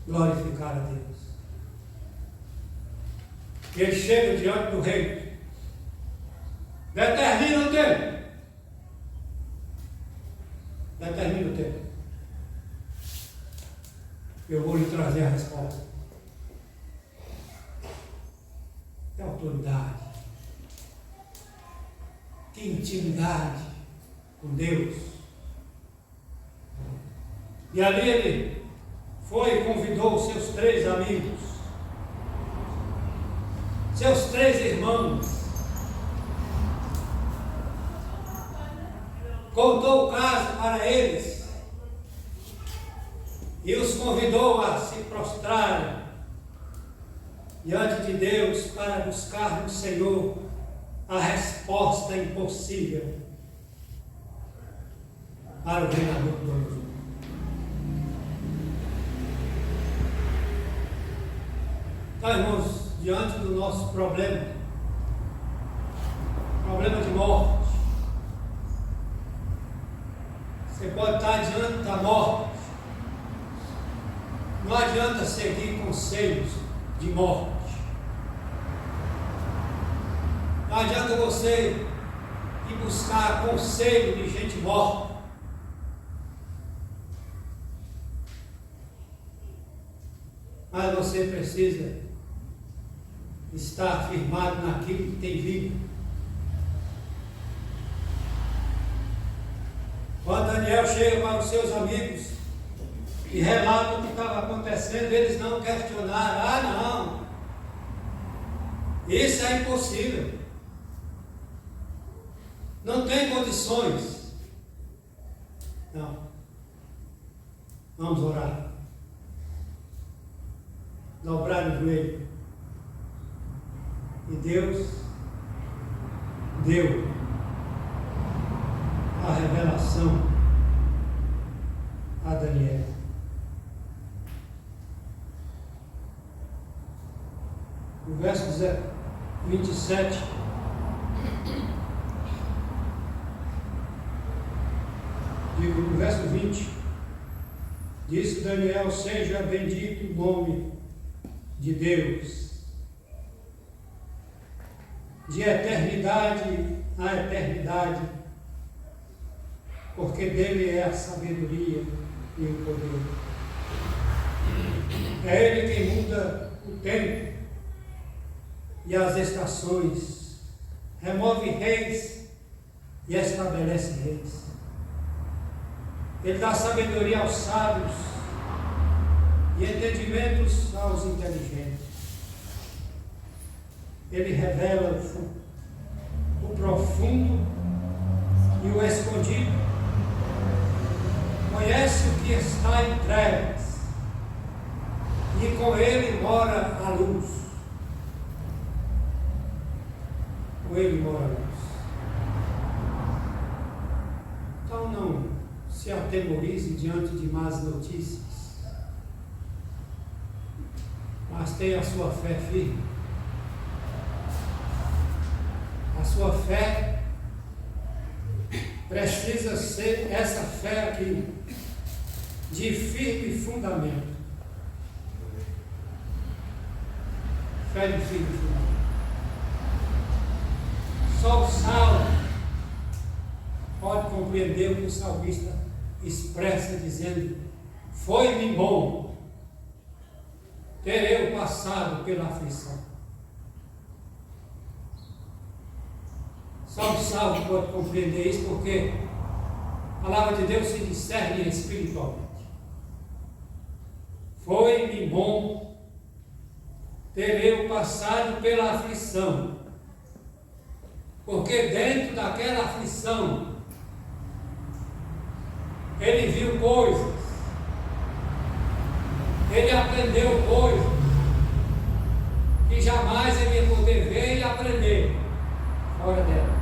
glorificar a Deus. E ele chega diante do rei, determina o tempo. Determina o tempo. Eu vou lhe trazer a resposta. Que autoridade, que intimidade com Deus. E ali ele foi e convidou os seus 3 amigos, seus 3 irmãos, contou o caso para eles e os convidou a se prostrarem diante de Deus para buscar no Senhor a resposta impossível para o reinador do mundo. Então, irmãos, diante do nosso problema de morte, você pode estar diante da morte. Não adianta seguir conselhos de morte. Não adianta você ir buscar conselho de gente morta. Mas você precisa estar firmado naquilo que tem vida. Quando Daniel chega para os seus amigos e relata o que estava acontecendo, eles não questionaram. Ah, não, isso é impossível, não tem condições. Não, vamos orar, dobrar o joelho. E Deus deu a revelação a Daniel. O verso 27 no verso 20, disse Daniel: seja bendito o nome de Deus, de eternidade a eternidade, porque dele é a sabedoria e o poder. É ele quem muda o tempo e as estações, remove reis e estabelece reis. Ele dá sabedoria aos sábios e entendimentos aos inteligentes. Ele revela o profundo e o escondido. Conhece o que está em trevas e com ele mora a luz. Com ele mora a luz. Então não se atemorize diante de más notícias, mas tenha a sua fé firme. A sua fé precisa ser essa fé aqui, de firme fundamento. Fé de firme fundamento. Só o salmo pode compreender o que o salmista expressa, dizendo: foi-me bom ter eu passado pela aflição. Só o salmo pode compreender isso, porque a palavra de Deus se discerne espiritualmente. Foi-me bom ter eu passado pela aflição, porque dentro daquela aflição ele viu coisas, ele aprendeu coisas que jamais ele ia poder ver e aprender fora dela,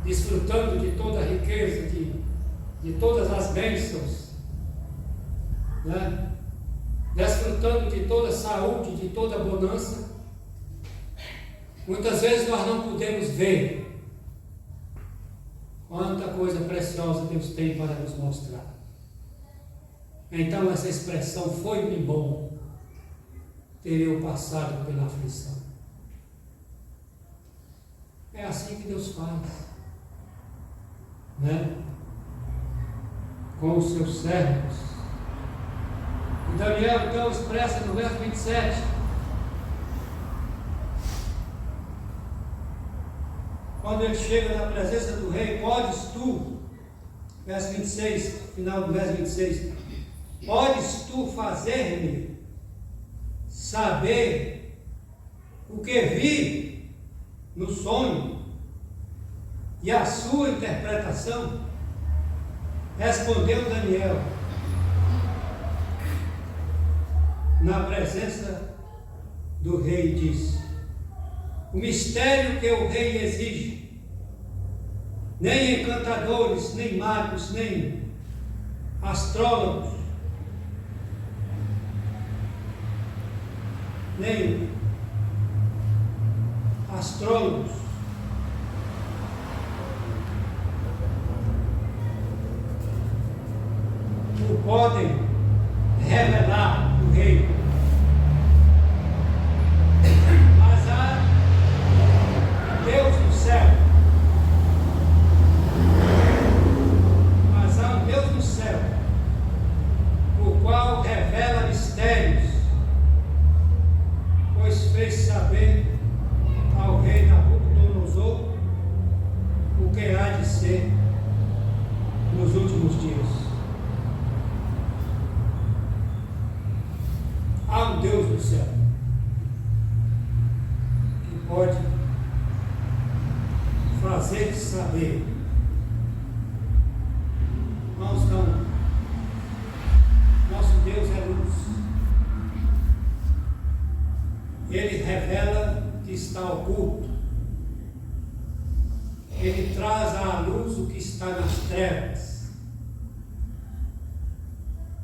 desfrutando de toda a riqueza, de todas as bênçãos, né? Desfrutando de toda a saúde, de toda a bonança. Muitas vezes nós não podemos ver quanta coisa preciosa Deus tem para nos mostrar. Então essa expressão, foi-me bom ter eu passado pela aflição. É assim que Deus faz, né? Com os seus servos. E Daniel então expressa no verso 27, quando ele chega na presença do rei: podes tu, verso 26, final do verso 26, podes tu fazer-me saber o que vi no sonho e a sua interpretação? Respondeu Daniel, na presença do rei, disse: o mistério que o rei exige, nem encantadores, nem magos, nem astrólogos, o podem revelar o rei. Mas há Deus no céu. Mas há um Deus no céu, o qual revela mistérios, pois fez saber ao rei Nabucodonosor o que há de ser nos últimos dias. Há um Deus no céu que pode fazer saber. Irmãos, então, nosso Deus é luz. Ele revela o que está oculto. Ele traz à luz o que está nas trevas.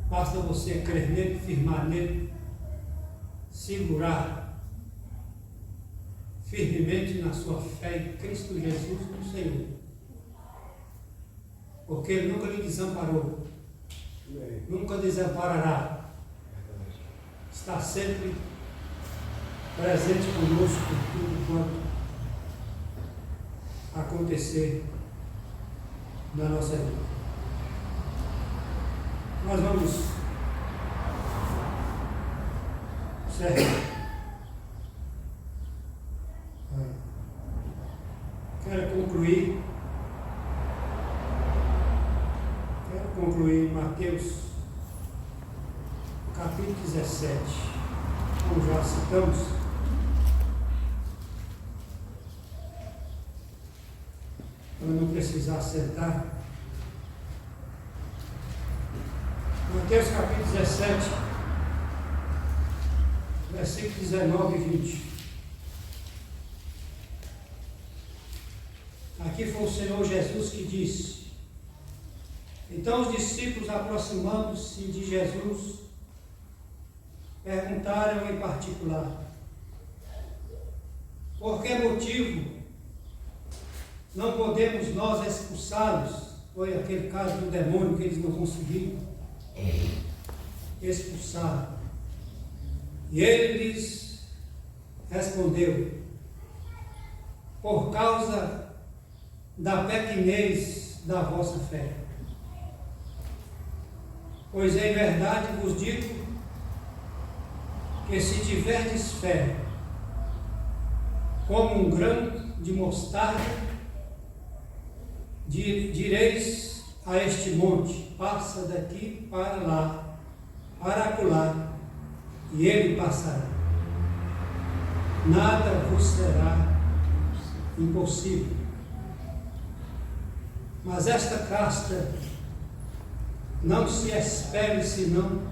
Basta você crer nele, firmar nele, segurar firmemente na sua fé em Cristo Jesus, no Senhor. porque Ele nunca lhe desamparou, nunca desamparará. Está sempre presente conosco em tudo quanto acontecer na nossa vida. Nós vamos encerrar. Quero concluir em Mateus, capítulo 17, como já citamos. Para não precisar sentar. Mateus capítulo 17, versículos 19 e 20. Aqui foi o Senhor Jesus que disse. Então os discípulos, aproximando-se de Jesus, perguntaram em particular: por que motivo não podemos nós expulsá-los? Foi aquele caso do demônio que eles não conseguiram expulsar. E ele lhes respondeu: por causa da pequenez da vossa fé. Pois em verdade vos digo que se tiverdes fé como um grão de mostarda, direis a este monte: passa daqui para lá, para acolá, e ele passará. Nada vos será impossível. Mas esta casta não se expele senão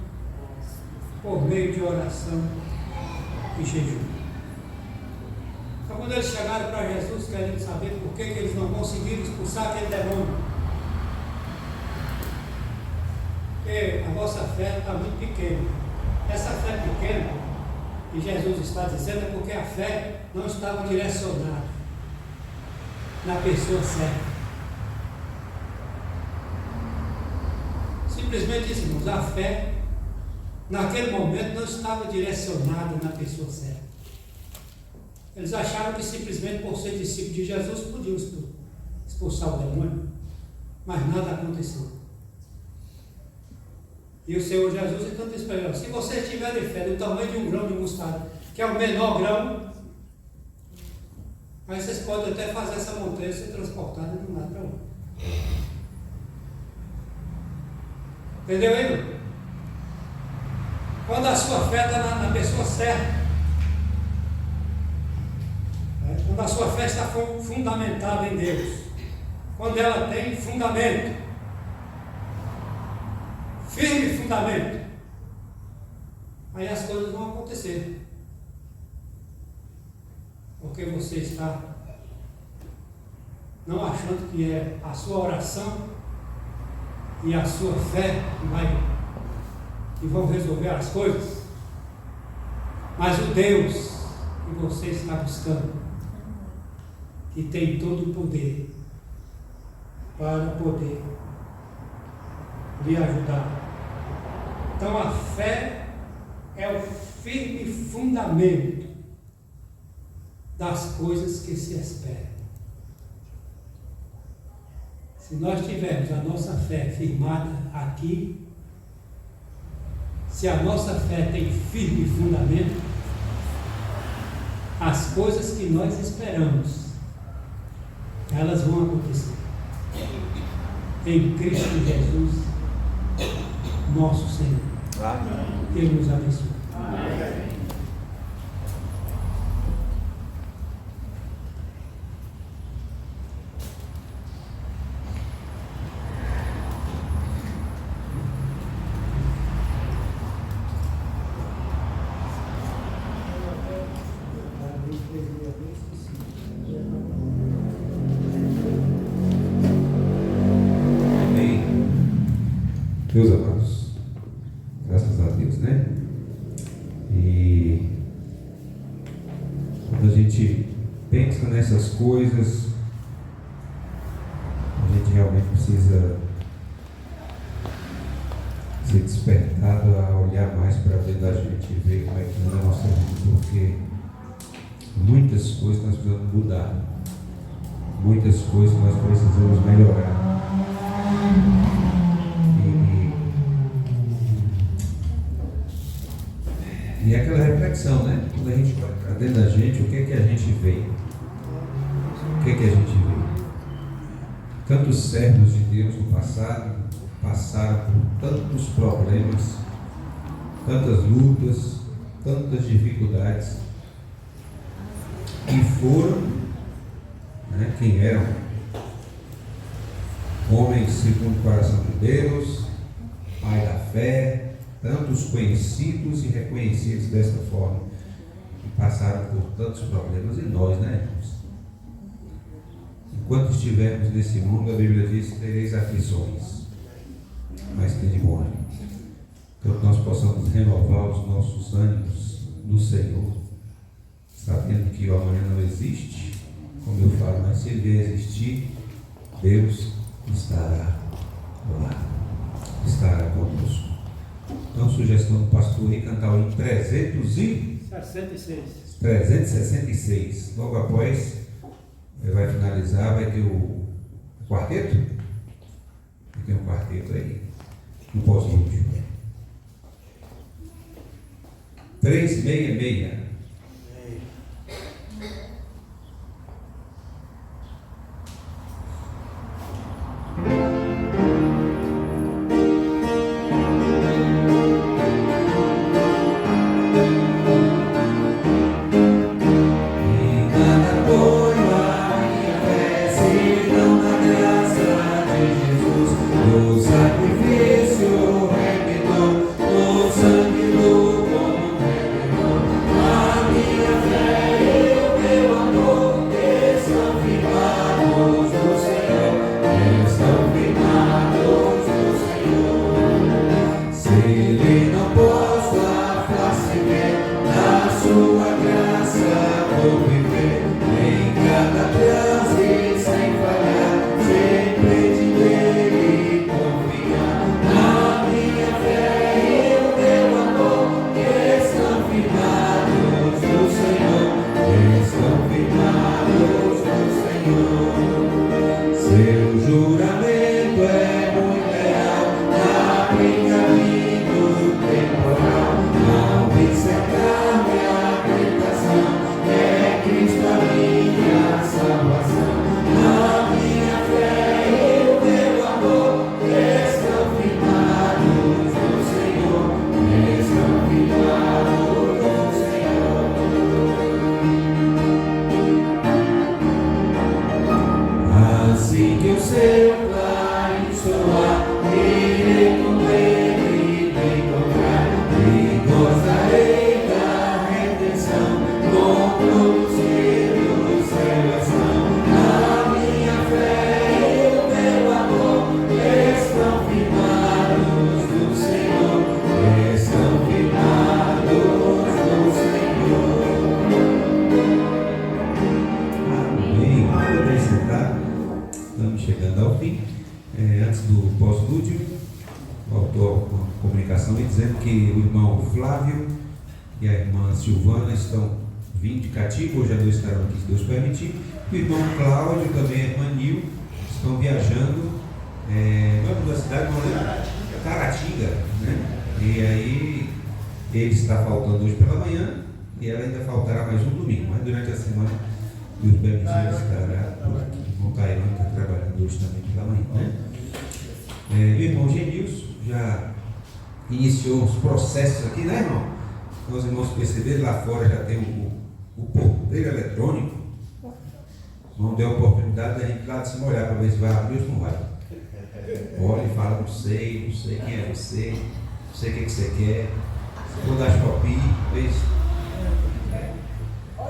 por meio de oração e jejum. Então, quando eles chegaram para Jesus querendo saber por que eles não conseguiram expulsar aquele demônio, porque a vossa fé está muito pequena. Essa fé pequena que Jesus está dizendo é porque a fé não estava direcionada na pessoa certa. Simplesmente isso, irmãos, a fé naquele momento não estava direcionada na pessoa certa. Eles acharam que simplesmente por ser discípulo de Jesus podiam expulsar o demônio, mas nada aconteceu. E o Senhor Jesus então disse para eles: se vocês tiverem fé do tamanho de um grão de mostarda, que é o menor grão, aí vocês podem até fazer essa montanha ser transportada de um lado para outro. Entendeu aí, não? Quando a sua fé está na pessoa certa, quando a sua fé está fundamentada em Deus, quando ela tem fundamento, firme fundamento, aí as coisas vão acontecer. Porque você está não achando que é a sua oração e a sua fé que vão resolver as coisas, mas o Deus que você está buscando, que tem todo o poder para poder lhe ajudar. Então a fé é o firme fundamento das coisas que se esperam. Se nós tivermos a nossa fé firmada aqui, se a nossa fé tem firme fundamento, as coisas que nós esperamos, elas vão acontecer. Em Cristo Jesus, nosso Senhor. Amém. Ele nos abençoe. Amém. Meus amados, graças a Deus, né? E quando a gente pensa nessas coisas, a gente realmente precisa ser despertado a olhar mais para dentro da gente e ver como é que anda a nossa vida, porque muitas coisas nós precisamos mudar, muitas coisas nós precisamos melhorar. E é aquela reflexão, né? Quando a gente olha para dentro da gente, o que é que a gente vê? O que é que a gente vê? Tantos servos de Deus no passado passaram por tantos problemas, tantas lutas, tantas dificuldades, e foram, né, quem eram homens segundo o coração de Deus, pai da fé, tantos conhecidos e reconhecidos desta forma, que passaram por tantos problemas, e nós, né, irmãos? Enquanto estivermos nesse mundo, a Bíblia diz que tereis aflições, mas tem de bom ânimo. Então que nós possamos renovar os nossos ânimos no Senhor, sabendo que o amanhã não existe, como eu falo, mas se ele vier existir, Deus estará lá, estará conosco. Então, sugestão do pastor aí, cantar o hino 366. Logo após, ele vai finalizar, vai ter o quarteto? Tem um quarteto aí, no pós-último. 366. Silvana estão vindicativos, hoje a dois estarão aqui, se Deus permitir. O irmão Cláudio, também a irmã Nil, estão viajando, vamos da cidade, não lembro? Caratinga, né? E aí, ele está faltando hoje pela manhã, e ela ainda faltará mais um domingo, mas durante a semana, Deus permitir, estará por aqui. O irmão Cairão está trabalhando hoje também pela manhã, né? O irmão Genilson já iniciou os processos aqui, né, irmão? Os irmãos perceberam, lá fora já tem o porteiro eletrônico. Não deu a oportunidade da gente lá de se molhar para ver se vai abrir ou se não vai. Olha e fala, não sei quem é você, não sei o que você quer. Se for dar shopping, vez.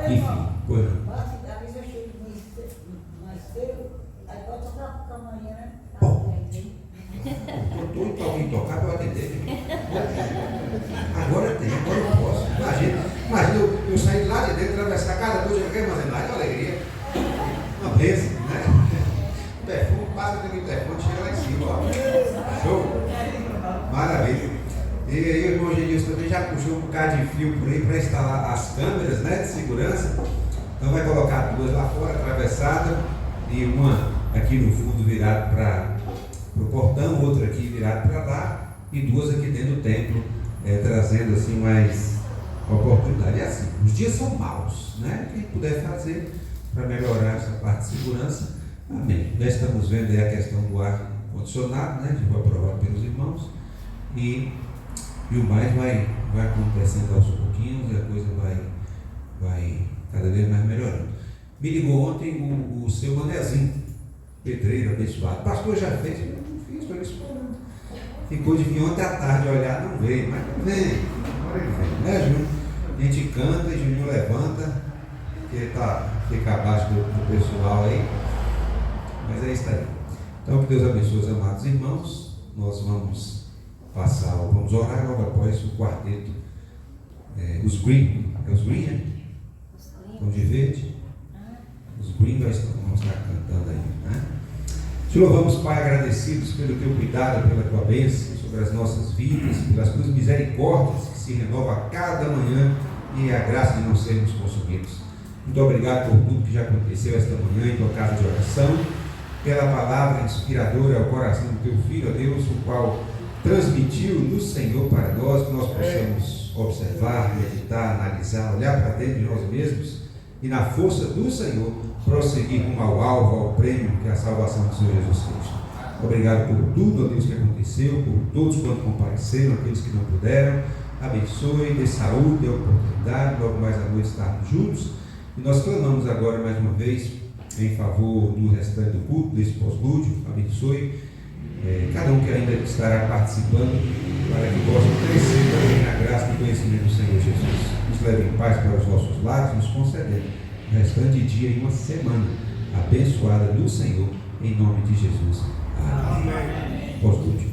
Enfim, coisa. Eu estou em tocar para atender. Agora tem, agora eu posso. Imagina eu sair de lá de dentro, atravessar a casa toda, já quero fazer mais, é uma alegria. Uma bênção, né? O telefone, passa aquele telefone, chega lá em cima, ó. Show! Maravilha. E aí o irmão Genilson também já puxou um bocado de fio por aí para instalar as câmeras, né, de segurança. Então vai colocar duas lá fora, atravessada, e uma aqui no fundo virado para o portão, outra aqui virado para lá, e duas aqui dentro do templo, trazendo assim mais oportunidade. E assim, os dias são maus, né? Quem puder fazer para melhorar essa parte de segurança, amém. Já estamos vendo aí a questão do ar condicionado, né? Que foi aprovado pelos irmãos, e o mais vai acontecendo aos pouquinhos, e a coisa vai cada vez mais melhorando. Me ligou ontem o seu Manezinho, pedreiro abençoado. Pastor, já fez? Eu não fiz, estou esperando. Ficou de vir ontem à tarde olhar, não veio, mas não vem. Agora ele vem, né, Júnior? A gente canta e Júnior levanta, porque fica abaixo do pessoal aí. Mas é isso aí. Então, que Deus abençoe os amados irmãos. Nós vamos orar logo após o quarteto. Os Green, os Green, né? Estão de verde. Os Green vão estar cantando aí, né? Te louvamos, Pai, agradecidos pelo teu cuidado, pela tua bênção sobre as nossas vidas, pelas tuas misericórdias que se renovam a cada manhã e a graça de não sermos consumidos. Muito obrigado por tudo que já aconteceu esta manhã em tua casa de oração, pela palavra inspiradora ao coração do teu Filho, ó Deus, o qual transmitiu no Senhor para nós, que nós possamos observar, meditar, analisar, olhar para dentro de nós mesmos e na força do Senhor prosseguir rumo ao alvo, ao prêmio, que é a salvação do Senhor Jesus Cristo. Obrigado por tudo, ó Deus, que aconteceu, por todos quanto compareceram, aqueles que não puderam. Abençoe, dê saúde, dê oportunidade, logo mais à noite estarmos juntos. E nós clamamos agora mais uma vez em favor do restante do culto, desse pós-lúdio. Abençoe cada um que ainda estará participando, para que possa crescer também na graça e conhecimento do Senhor Jesus. Nos leve em paz para os nossos lares, nos concedendo o restante dia e uma semana abençoada do Senhor, em nome de Jesus. Amém. Pós-lúdio.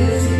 esse